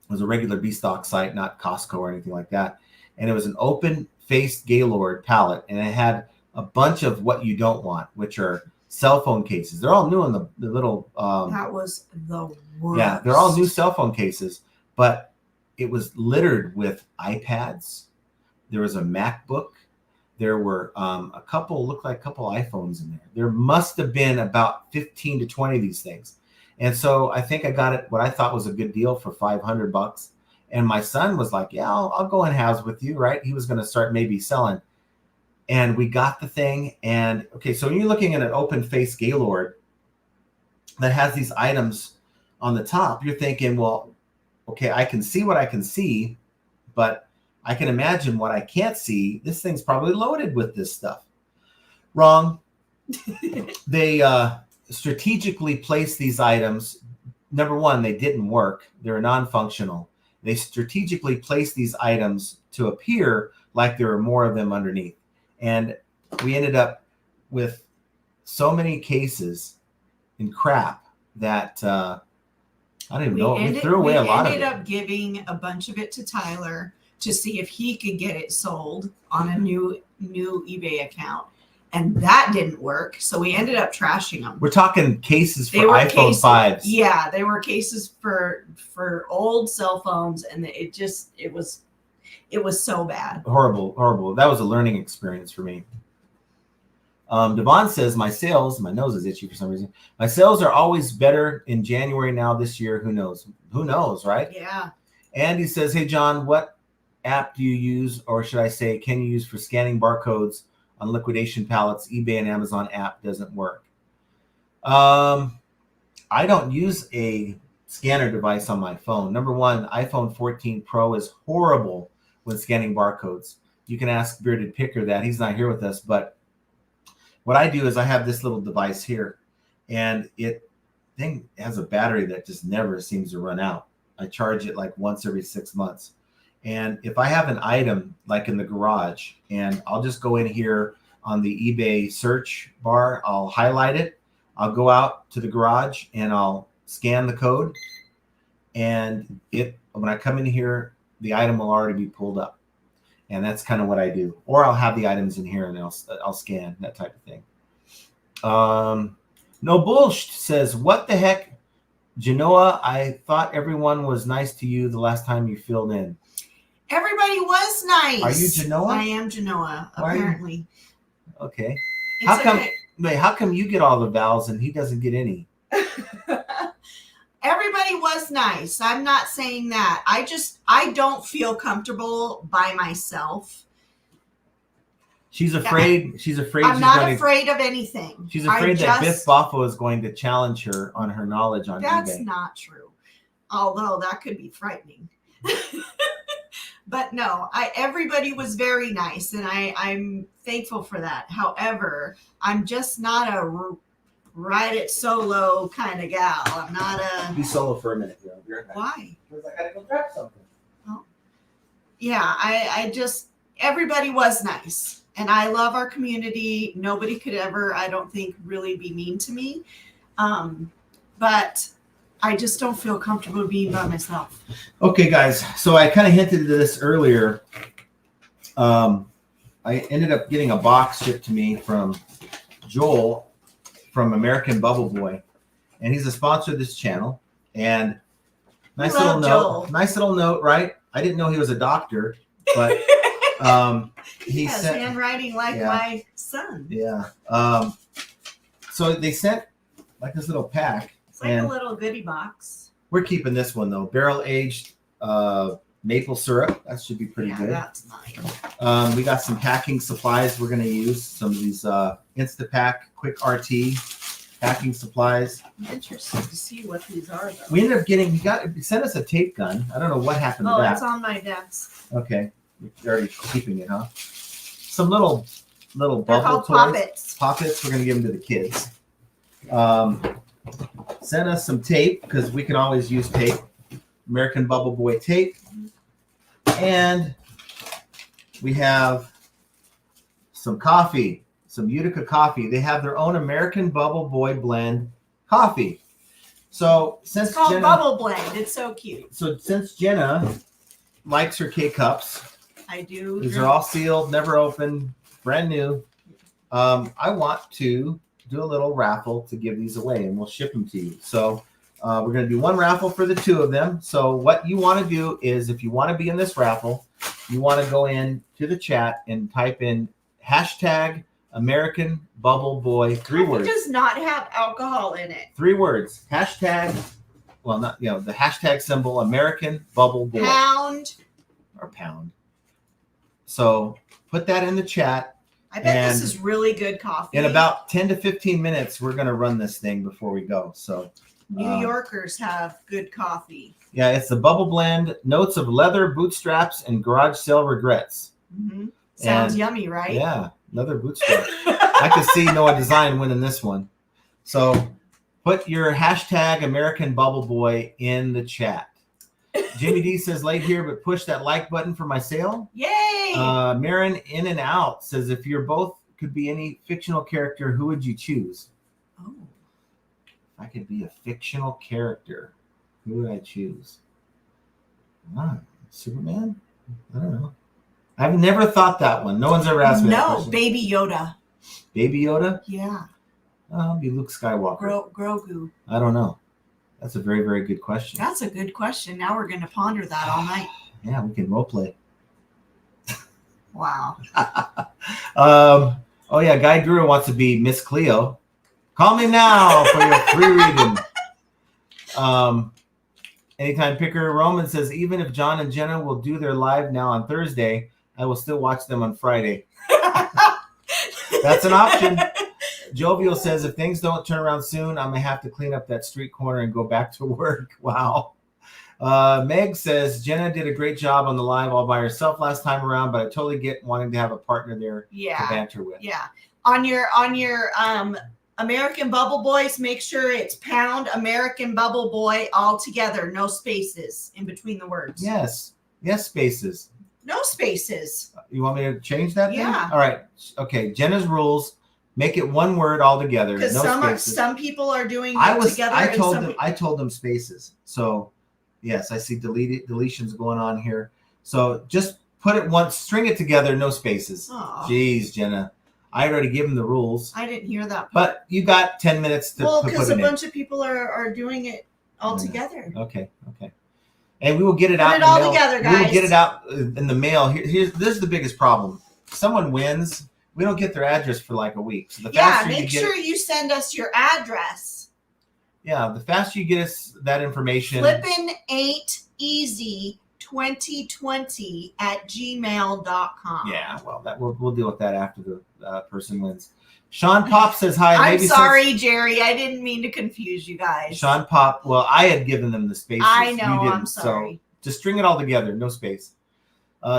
It was a regular B-Stock site, not Costco or anything like that. And it was an open-faced Gaylord pallet, and it had a bunch of what you don't want, which are cell phone cases. They're all new in the little. That was the worst. Yeah, they're all new cell phone cases, but it was littered with iPads. There was a MacBook. There were looked like a couple iPhones in there. There must have been about 15 to 20 of these things. And so I think I got it, what I thought was a good deal for $500. And my son was like, yeah, I'll go in halves with you, right? He was going to start maybe selling. And we got the thing. And okay, so when you're looking at an open face Gaylord that has these items on the top, you're thinking, well, okay, I can see what I can see, but I can imagine what I can't see. This thing's probably loaded with this stuff. Wrong. They strategically placed these items. Number one, they didn't work. They're non-functional. They strategically placed these items to appear like there were more of them underneath. And we ended up with so many cases in crap that I don't even know. We threw away a lot of it. We ended up giving a bunch of it to Tyler to see if he could get it sold on a new eBay account. And that didn't work. So we ended up trashing them. We're talking cases for iPhone 5s. Yeah, they were cases for old cell phones. And it was so bad. Horrible. That was a learning experience for me. Devon says, my nose is itchy for some reason. My sales are always better in January now this year. Who knows? Who knows, right? Yeah. Andy says, hey, John, what app do you use, or should I say, can you use for scanning barcodes on liquidation pallets? eBay and Amazon app doesn't work. I don't use a scanner device on my phone. Number one, iPhone 14 Pro is horrible when scanning barcodes. You can ask Bearded Picker that. He's not here with us, but what I do is I have this little device here, and thing has a battery that just never seems to run out. I charge it like once every 6 months. And if I have an item like in the garage, and I'll just go in here on the eBay search bar, I'll highlight it, I'll go out to the garage and I'll scan the code, and when I come in here, the item will already be pulled up. And that's kind of what I do. Or I'll have the items in here and I'll scan, that type of thing. No Bullshit says, what the heck, Genoa? I thought everyone was nice to you the last time you filled in. Everybody was nice. Are you Genoa? I am Genoa, apparently. Okay. It's How come you get all the vowels and he doesn't get any? Everybody was nice. I'm not saying that. I don't feel comfortable by myself. She's afraid. I'm not afraid of anything. She's afraid that Biff Boffo is going to challenge her on her knowledge on eBay. That's not true. Although that could be frightening. But no, everybody was very nice, and I'm thankful for that. However, I'm just not a ride it solo kind of gal. I'm not a... Be solo for a minute. Why? Because I got to go grab something. Oh. Yeah, I just... Everybody was nice, and I love our community. Nobody could ever, I don't think, really be mean to me. But... I just don't feel comfortable being by myself. Okay, guys. So I kind of hinted at this earlier. I ended up getting a box shipped to me from Joel from American Bubble Boy, and he's a sponsor of this channel. And nice little note, right? I didn't know he was a doctor, but he has handwriting like my son. Yeah. So they sent like this little pack. It's like a little goodie box. We're keeping this one though. Barrel aged maple syrup. That should be pretty good. That's nice. We got some packing supplies we're going to use. Some of these Instapack Quick RT packing supplies. I'm interested to see what these are though. We ended up getting, he sent us a tape gun. I don't know what happened to that. Oh, it's on my desk. Okay. You're already keeping it, huh? Some little little They're bubble called toys. poppets. Poppets. We're gonna give them to the kids. Send us some tape because we can always use tape. American Bubble Boy tape, and we have some coffee, some Utica coffee. They have their own American Bubble Boy blend coffee. So since It's called Jenna, Bubble Blend. It's so cute. So since Jenna likes her K-cups, I do. these are all sealed, never opened, brand new. I want to do a little raffle to give these away, and we'll ship them to you. So we're going to do one raffle for the two of them. So what you want to do is, if you want to be in this raffle, you want to go in to the chat and type in hashtag American Bubble Boy, 3 words. It does not have alcohol in it. 3 words. Hashtag, well, not, the hashtag symbol, American Bubble Boy. Pound. Or pound. So put that in the chat. I bet this is really good coffee. In about 10 to 15 minutes, we're going to run this thing before we go. So New Yorkers have good coffee. Yeah, it's the Bubble Blend, notes of leather, bootstraps, and garage sale regrets. Mm-hmm. Sounds yummy, right? Yeah, leather bootstraps. I could see Noah Design winning this one. So put your hashtag American Bubble Boy in the chat. Jimmy D says, late here, but push that like button for my sale. Yay! Marin In and Out says, if you're both could be any fictional character, who would you choose? Oh. If I could be a fictional character, who would I choose? Superman? I don't know. I've never thought that one. No one's ever asked me that question. Baby Yoda. Baby Yoda? Yeah. I'll be Luke Skywalker. Grogu. I don't know. That's a very, very good question. That's a good question. Now we're going to ponder that all night. Yeah, we can role play. Wow. Oh, yeah. Guy Guru wants to be Miss Cleo. Call me now for your free reading. Anytime Picker Roman says, even if John and Jenna will do their live now on Thursday, I will still watch them on Friday. That's an option. Jovial says, if things don't turn around soon, I'm going to have to clean up that street corner and go back to work. Wow. Meg says, Jenna did a great job on the live all by herself last time around, but I totally get wanting to have a partner there to banter with. Yeah. On your American Bubble Boys, make sure it's pound American Bubble Boy all together. No spaces in between the words. Yes. Yes, spaces. No spaces. You want me to change that? Yeah. Thing? All right. Okay. Jenna's rules. Make it one word all together. Because no some people are doing it together. I told them spaces. So yes, I see deletions going on here. So just put it once, string it together, no spaces. Aww. Jeez, Jenna. I already gave them the rules. I didn't hear that part. But you got 10 minutes to put it in. Well, because a bunch of people are doing it all together. Okay. And we will get it out. Put it all together, guys. We will get it out in the mail. This is the biggest problem. Someone wins. We don't get their address for like a week. So make sure you send us your address. Yeah, the faster you get us that information. Flippin' ain't easy 2020 at gmail.com. Yeah, well, that we'll deal with that after the person wins. Sean Pop says hi. I'm sorry, Jerry. I didn't mean to confuse you guys. Sean Pop. Well, I had given them the spaces. I know. I'm sorry. So just string it all together. No space.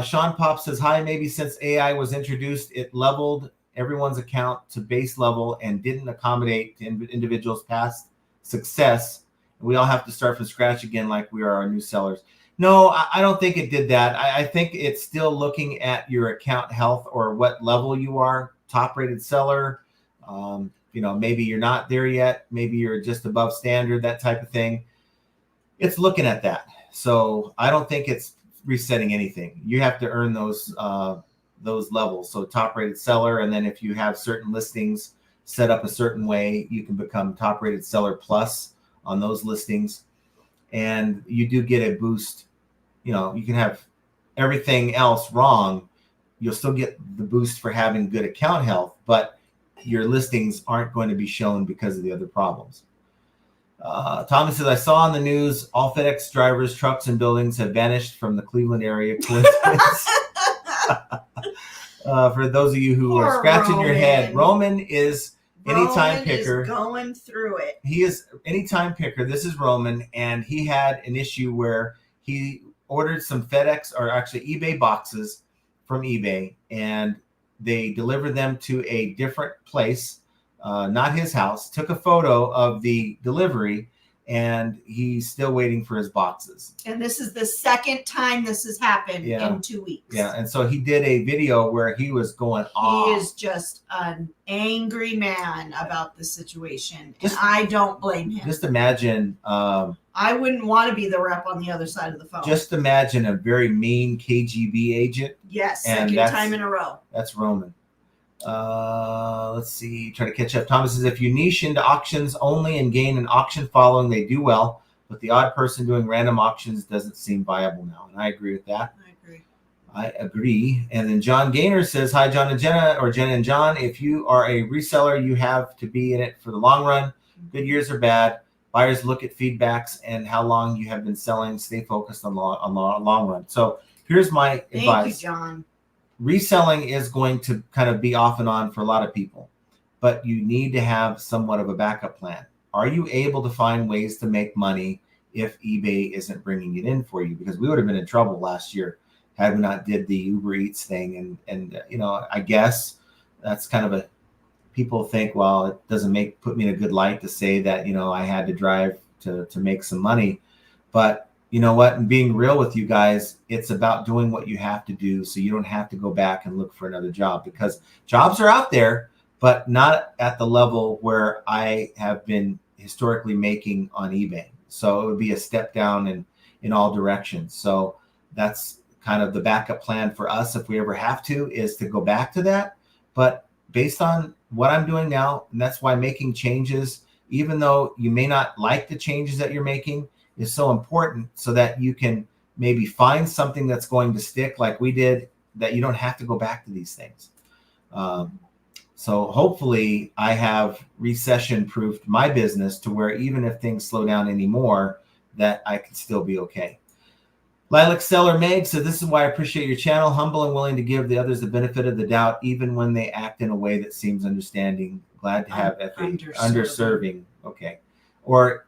Sean Pop says, hi, maybe since AI was introduced, it leveled everyone's account to base level and didn't accommodate individuals' past success. We all have to start from scratch again like we are our new sellers. No, I don't think it did that. I think it's still looking at your account health or what level you are, top-rated seller. Maybe you're not there yet. Maybe you're just above standard, that type of thing. It's looking at that. So I don't think it's resetting anything. You have to earn those levels. So top rated seller, and then if you have certain listings set up a certain way, you can become top rated seller plus on those listings, and you do get a boost. You can have everything else wrong, you'll still get the boost for having good account health, but your listings aren't going to be shown because of the other problems. Thomas says, I saw on the news all FedEx drivers, trucks, and buildings have vanished from the Cleveland area. Coincidence? For those of you who are scratching your head, Roman is anytime picker. Is going through it. He is anytime picker. This is Roman, and he had an issue where he ordered some FedEx or actually eBay boxes from eBay, and they delivered them to a different place, not his house, took a photo of the delivery, and he's still waiting for his boxes. And this is the second time this has happened in 2 weeks. Yeah, and so he did a video where he was going off. He is just an angry man about the situation, and I don't blame him. Just imagine. I wouldn't want to be the rep on the other side of the phone. Just imagine a very mean KGB agent. Yes, and second time in a row. That's Roman. Let's see. Try to catch up. Thomas says, if you niche into auctions only and gain an auction following, they do well. But the odd person doing random auctions doesn't seem viable now. And I agree with that. I agree. And then John Gaynor says, hi, John and Jenna, or Jenna and John. If you are a reseller, you have to be in it for the long run. Good years or bad. Buyers look at feedbacks and how long you have been selling. Stay focused on the long run. So here's my advice. Thank you, John. Reselling is going to kind of be off and on for a lot of people, but you need to have somewhat of a backup plan. Are you able to find ways to make money if eBay isn't bringing it in for you? Because we would have been in trouble last year had we not did the Uber Eats thing. And I guess that's kind of people think, well, it doesn't put me in a good light to say that, I had to drive to make some money. But you know what? And being real with you guys, it's about doing what you have to do so you don't have to go back and look for another job, because jobs are out there, but not at the level where I have been historically making on eBay. So it would be a step down in all directions. So that's kind of the backup plan for us if we ever have to, is to go back to that. But based on what I'm doing now, and that's why making changes, even though you may not like the changes that you're making, is so important, so that you can maybe find something that's going to stick like we did, that you don't have to go back to these things. So hopefully I have recession-proofed my business to where even if things slow down anymore, that I can still be okay. Lilac Seller Meg said, this is why I appreciate your channel, humble and willing to give the others the benefit of the doubt, even when they act in a way that seems understanding. Glad to have underserving. Okay. Or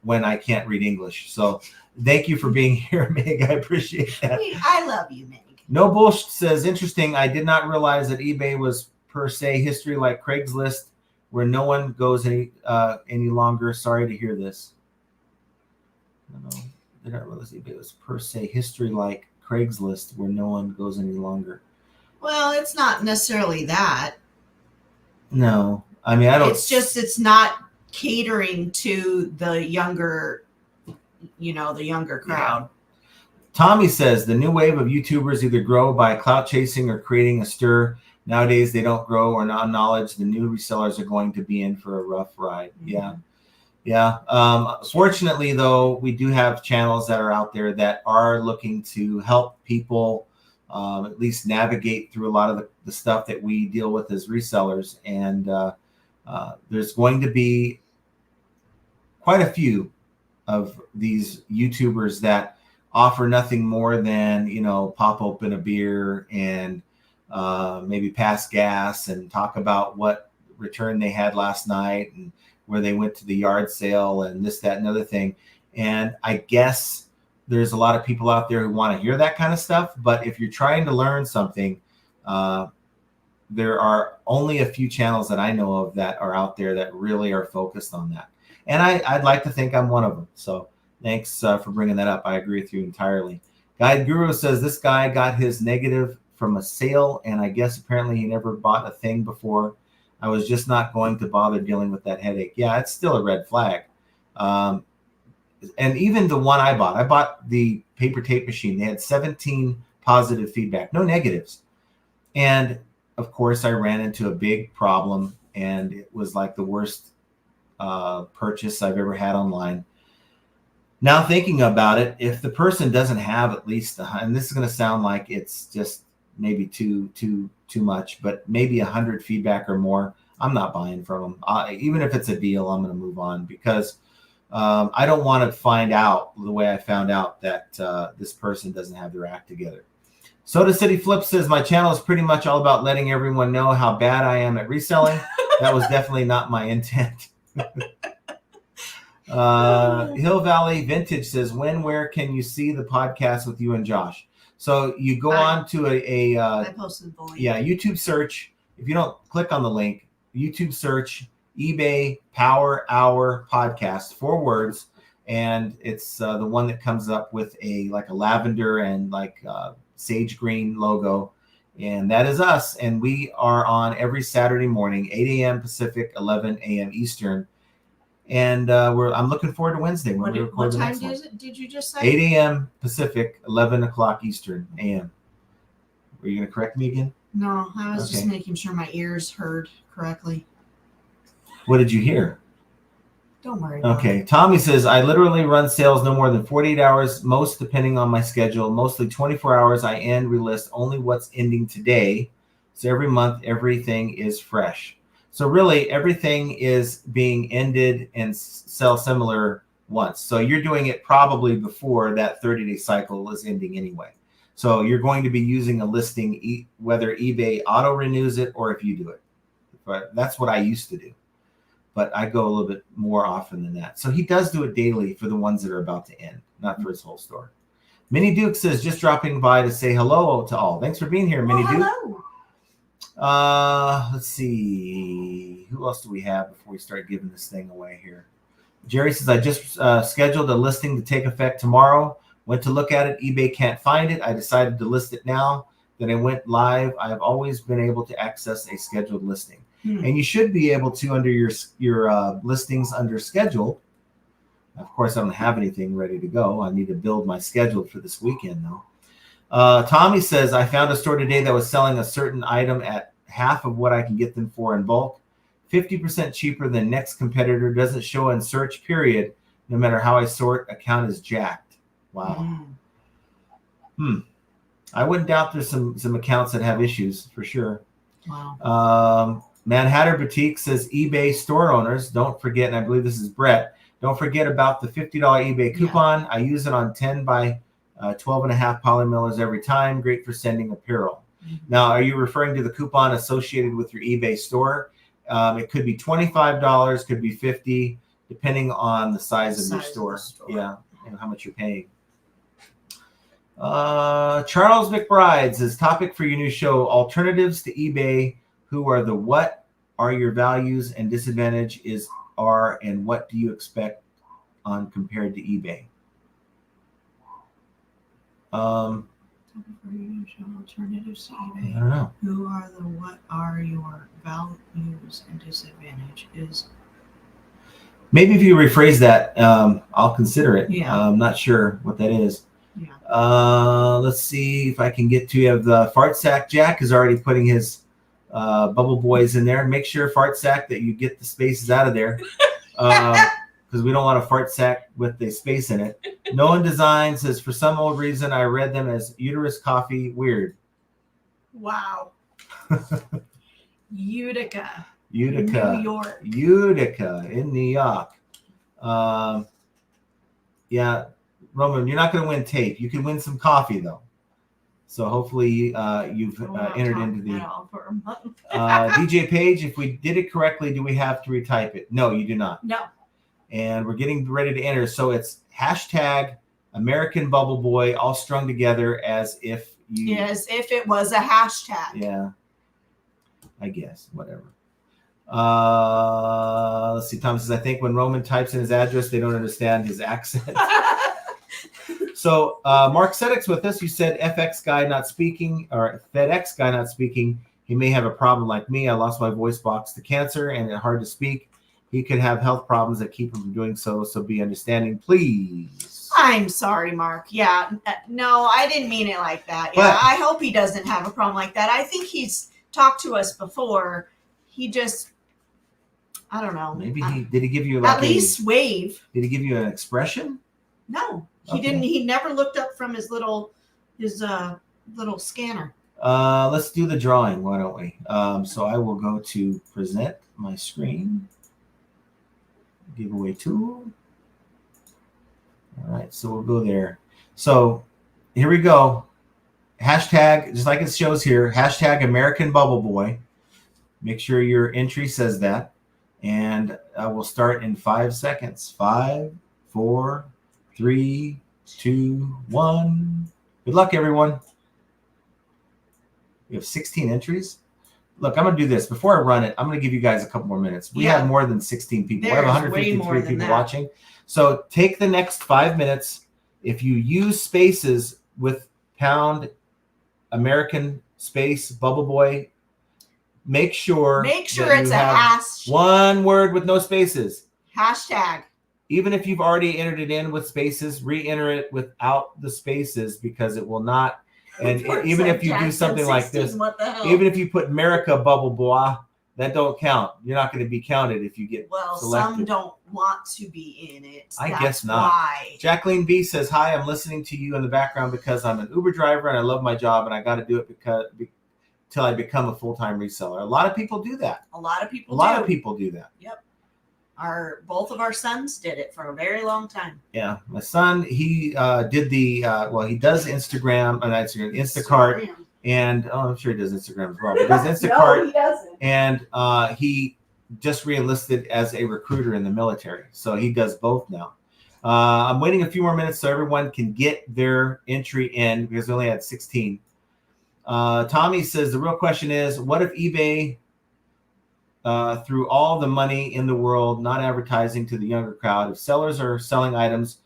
when I can't read English. So thank you for being here, Meg. I appreciate that. I love you, Meg. No Bullshit says, interesting. I did not realize that eBay was per se history like Craigslist, where no one goes any longer. Sorry to hear this. No, I did not realize eBay was per se history like Craigslist, where no one goes any longer. Well, it's not necessarily that. No, I mean, I don't. It's just, it's not catering to the younger crowd. Yeah. Tommy says, the new wave of YouTubers either grow by clout chasing or creating a stir. Nowadays, they don't grow or non-knowledge. The new resellers are going to be in for a rough ride. Mm-hmm. Yeah. Fortunately, though, we do have channels that are out there that are looking to help people at least navigate through a lot of the stuff that we deal with as resellers. And there's going to be quite a few of these YouTubers that offer nothing more than, pop open a beer and maybe pass gas and talk about what return they had last night and where they went to the yard sale and this, that, and other thing. And I guess there's a lot of people out there who want to hear that kind of stuff. But if you're trying to learn something, there are only a few channels that I know of that are out there that really are focused on that. And I'd like to think I'm one of them. So thanks for bringing that up. I agree with you entirely. Guide Guru says, this guy got his negative from a sale, and I guess apparently he never bought a thing before. I was just not going to bother dealing with that headache. Yeah, it's still a red flag. And even the one I bought the paper tape machine. They had 17 positive feedback, no negatives. And of course, I ran into a big problem, and it was like the worst purchase I've ever had online. Now thinking about it, if the person doesn't have at least, and this is going to sound like it's just maybe too much, but maybe 100 feedback or more, I'm not buying from them. Even if it's a deal, I'm going to move on, because I don't want to find out the way I found out that this person doesn't have their act together. Soda City Flip says, my channel is pretty much all about letting everyone know how bad I am at reselling. That was definitely not my intent. Hill Valley Vintage says, where can you see the podcast with you and Josh? So you go on to I posted the link. YouTube search. If you don't click on the link, YouTube search eBay Power Hour Podcast, 4 words, and it's the one that comes up with a lavender and sage green logo, and that is us. And we are on every Saturday morning, 8 a.m. Pacific, 11 a.m. Eastern. And I'm looking forward to Wednesday when we record the next one. What time did you just say? 8 a.m. Pacific, 11 o'clock Eastern a.m. Were you going to correct me again? No, I was just making sure my ears heard correctly. What did you hear? Don't worry about it. Okay. Tommy says, I literally run sales no more than 48 hours, most depending on my schedule. Mostly 24 hours. I end, relist only what's ending today. So every month, everything is fresh. So really, everything is being ended and sell similar once. So you're doing it probably before that 30-day cycle is ending anyway. So you're going to be using a listing, whether eBay auto renews it or if you do it. But that's what I used to do. But I go a little bit more often than that. So he does do it daily for the ones that are about to end, not for his whole store. Minnie Duke says, just dropping by to say hello to all. Thanks for being here, Minnie Duke. Hello. Let's see. Who else do we have before we start giving this thing away here? Jerry says, I just scheduled a listing to take effect tomorrow. Went to look at it. eBay can't find it. I decided to list it now. Then I went live. I have always been able to access a scheduled listing. And you should be able to under your listings under schedule. Of course, I don't have anything ready to go. I need to build my schedule for this weekend, though. Tommy says, I found a store today that was selling a certain item at half of what I can get them for in bulk. 50% cheaper than next competitor. Doesn't show in search, period. No matter how I sort, account is jacked. Wow. I wouldn't doubt there's some accounts that have issues for sure. Wow. Mad Hatter Boutique says, eBay store owners, don't forget, and I believe this is Brett, don't forget about the $50 eBay coupon. Yeah. I use it on 10 by 12.5 poly millers every time. Great for sending apparel. Now, are you referring to the coupon associated with your eBay store? It could be $25, could be $50, depending on the size of your store. Yeah, and how much you're paying. Charles McBride says, topic for your new show, alternatives to eBay. Who are the what are your values and disadvantage are, and what do you expect on compared to eBay? Alternatives to eBay. I don't know. Who are the what are your values and disadvantage is? Maybe if you rephrase that, I'll consider it. Yeah. I'm not sure what that is. Yeah. Let's see if I can get to you. The Fart Sack Jack is already putting his bubble boys in there. Make sure, Fart Sack, that you get the spaces out of there, because we don't want a fart sack with the space in it. No One Design says, for some old reason, I read them as uterus coffee. Weird. Wow. Utica, New York. Utica in New York. Yeah, Roman, you're not going to win tape. You can win some coffee, though. So hopefully you've entered into the DJ Page. If we did it correctly, do we have to retype it? No, you do not. No. And we're getting ready to enter. So it's hashtag American Bubble Boy, all strung together as if you. As if it was a hashtag. Yeah. I guess. Whatever. Let's see. Tom says, I think when Roman types in his address, they don't understand his accent. So Mark Sedek's with us. You said FX guy not speaking, or FedEx guy not speaking. He may have a problem like me. I lost my voice box to cancer and it's hard to speak. He could have health problems that keep him from doing so. So be understanding, please. I'm sorry, Mark. Yeah. No, I didn't mean it like that. Yeah. But I hope he doesn't have a problem like that. I think he's talked to us before. He just, I don't know. Maybe did he give you at least wave? Did he give you an expression? No. He didn't. He never looked up from his little scanner. Let's do the drawing, why don't we? So I will go to present my screen. Giveaway tool. All right, so we'll go there. So here we go. Hashtag, just like it shows here, hashtag American Bubble Boy. Make sure your entry says that. And I will start in 5 seconds. 5, 4, 3, 2, 1. Good luck, everyone. We have 16 entries. Look, I'm going to do this. Before I run it, I'm going to give you guys a couple more minutes. We have more than 16 people. We have 153 people watching. So take the next 5 minutes. If you use spaces with pound, American space, Bubble Boy, make sure it's a hash. One word with no spaces. Hashtag. Even if you've already entered it in with spaces, re-enter it without the spaces because it will not. And even if you do something like this, even if you put America Bubble Boy, that don't count. You're not going to be counted if you get selected. Some don't want to be in it. I guess not. Why. Jacqueline B says, hi, I'm listening to you in the background because I'm an Uber driver and I love my job and I got to do it till I become a full-time reseller. A lot of people do that. A lot of people do that. Yep. Both of our sons did it for a very long time. Yeah. My son, he did he does Instagram and Instacart. And I'm sure he does Instagram as well. But he does Instacart. No, he doesn't. And he just re-enlisted as a recruiter in the military. So he does both now. I'm waiting a few more minutes so everyone can get their entry in because we only had 16. Tommy says the real question is, what if eBay threw all the money in the world, not advertising to the younger crowd? If sellers are selling items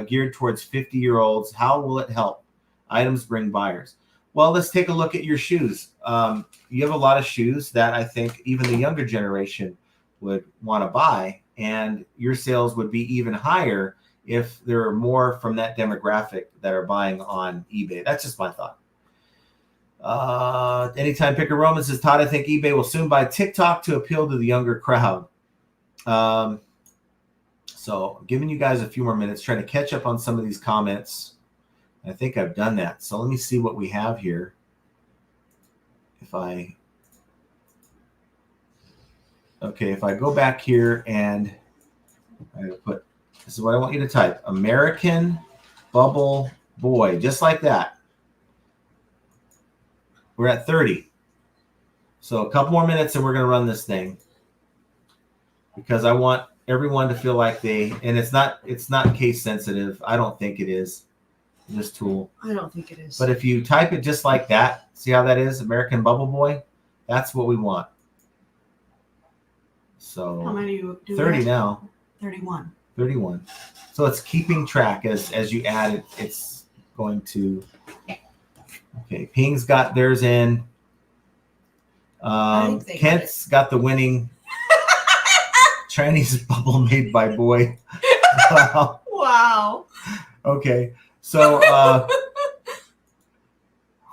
geared towards 50-year-olds, how will it help? Items bring buyers. Well, let's take a look at your shoes. You have a lot of shoes that I think even the younger generation would want to buy, and your sales would be even higher if there are more from that demographic that are buying on eBay. That's just my thought. Anytime Picker Roman says, Todd, I think eBay will soon buy TikTok to appeal to the younger crowd. So I'm giving you guys a few more minutes, trying to catch up on some of these comments. I think I've done that. So let me see what we have here. If I go back here and I put, this is what I want you to type, American Bubble Boy, just like that. We're at 30. So a couple more minutes and we're going to run this thing because I want everyone to feel like and it's not case sensitive. I don't think it is. This tool. I don't think it is. But if you type it just like that, see how that is? American Bubble Boy? That's what we want. So how many do 30 now. 31. 31. So it's keeping track as you add it. It's going to. Okay, Ping's got theirs in. Kent's got the winning Chinese bubble made by Boy. Wow. Okay. So,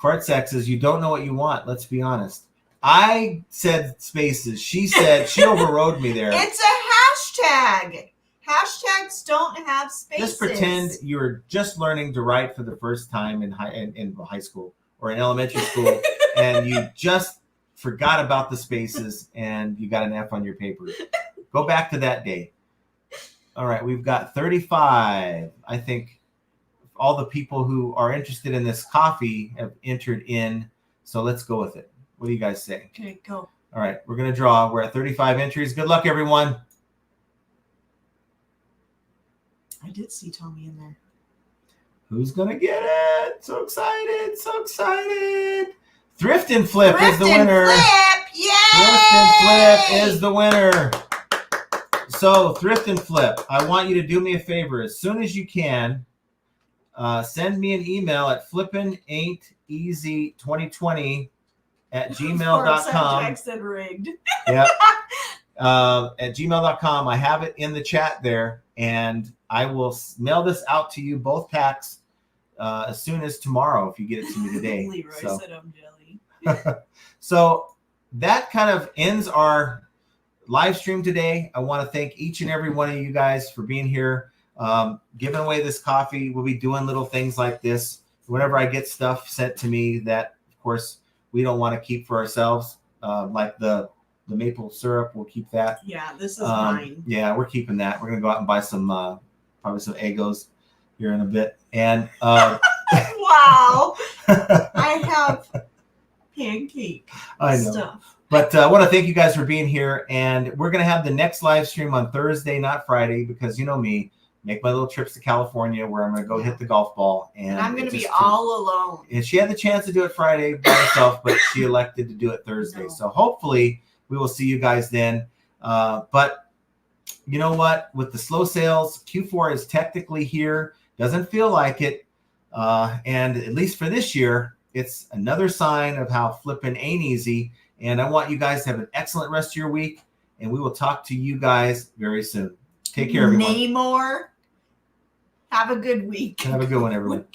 Fartsack says, you don't know what you want. Let's be honest. I said spaces. She said, she overrode me there. It's a hashtag. Hashtags don't have spaces. Just pretend you're just learning to write for the first time in high school or in elementary school, and you just forgot about the spaces and you got an F on your paper. Go back to that day. All right, we've got 35. I think all the people who are interested in this coffee have entered in. So let's go with it. What do you guys say? Okay, go. All right, we're going to draw. We're at 35 entries. Good luck, everyone. I did see Tommy in there. Who's going to get it? So excited. So excited. Thrift and Flip is the winner. Yay! Thrift and Flip is the winner. So Thrift and Flip, I want you to do me a favor. As soon as you can, send me an email at flippingainteasy2020@gmail.com. Jackson rigged. Yep. At gmail.com. I have it in the chat there, and I will mail this out to you, both packs, as soon as tomorrow if you get it to me today. Leroy said I'm jelly. So that kind of ends our live stream today. I want to thank each and every one of you guys for being here. Giving away this coffee. We'll be doing little things like this whenever I get stuff sent to me that, of course, we don't want to keep for ourselves. Like the maple syrup, we'll keep that. Yeah, this is mine. Yeah, we're keeping that. We're gonna go out and buy some probably some Eggos here in a bit. And wow, I have pancake stuff. But I want to thank you guys for being here. And we're going to have the next live stream on Thursday, not Friday, because you know me, make my little trips to California where I'm going to go hit the golf ball. And I'm going to be all alone. And she had the chance to do it Friday by herself, but she elected to do it Thursday. No. So hopefully we will see you guys then. But you know what? With the slow sales, Q4 is technically here. Doesn't feel like it. And at least for this year, it's another sign of how flipping ain't easy. And I want you guys to have an excellent rest of your week. And we will talk to you guys very soon. Take care, everyone. Namor, have a good week. Have a good one, everyone.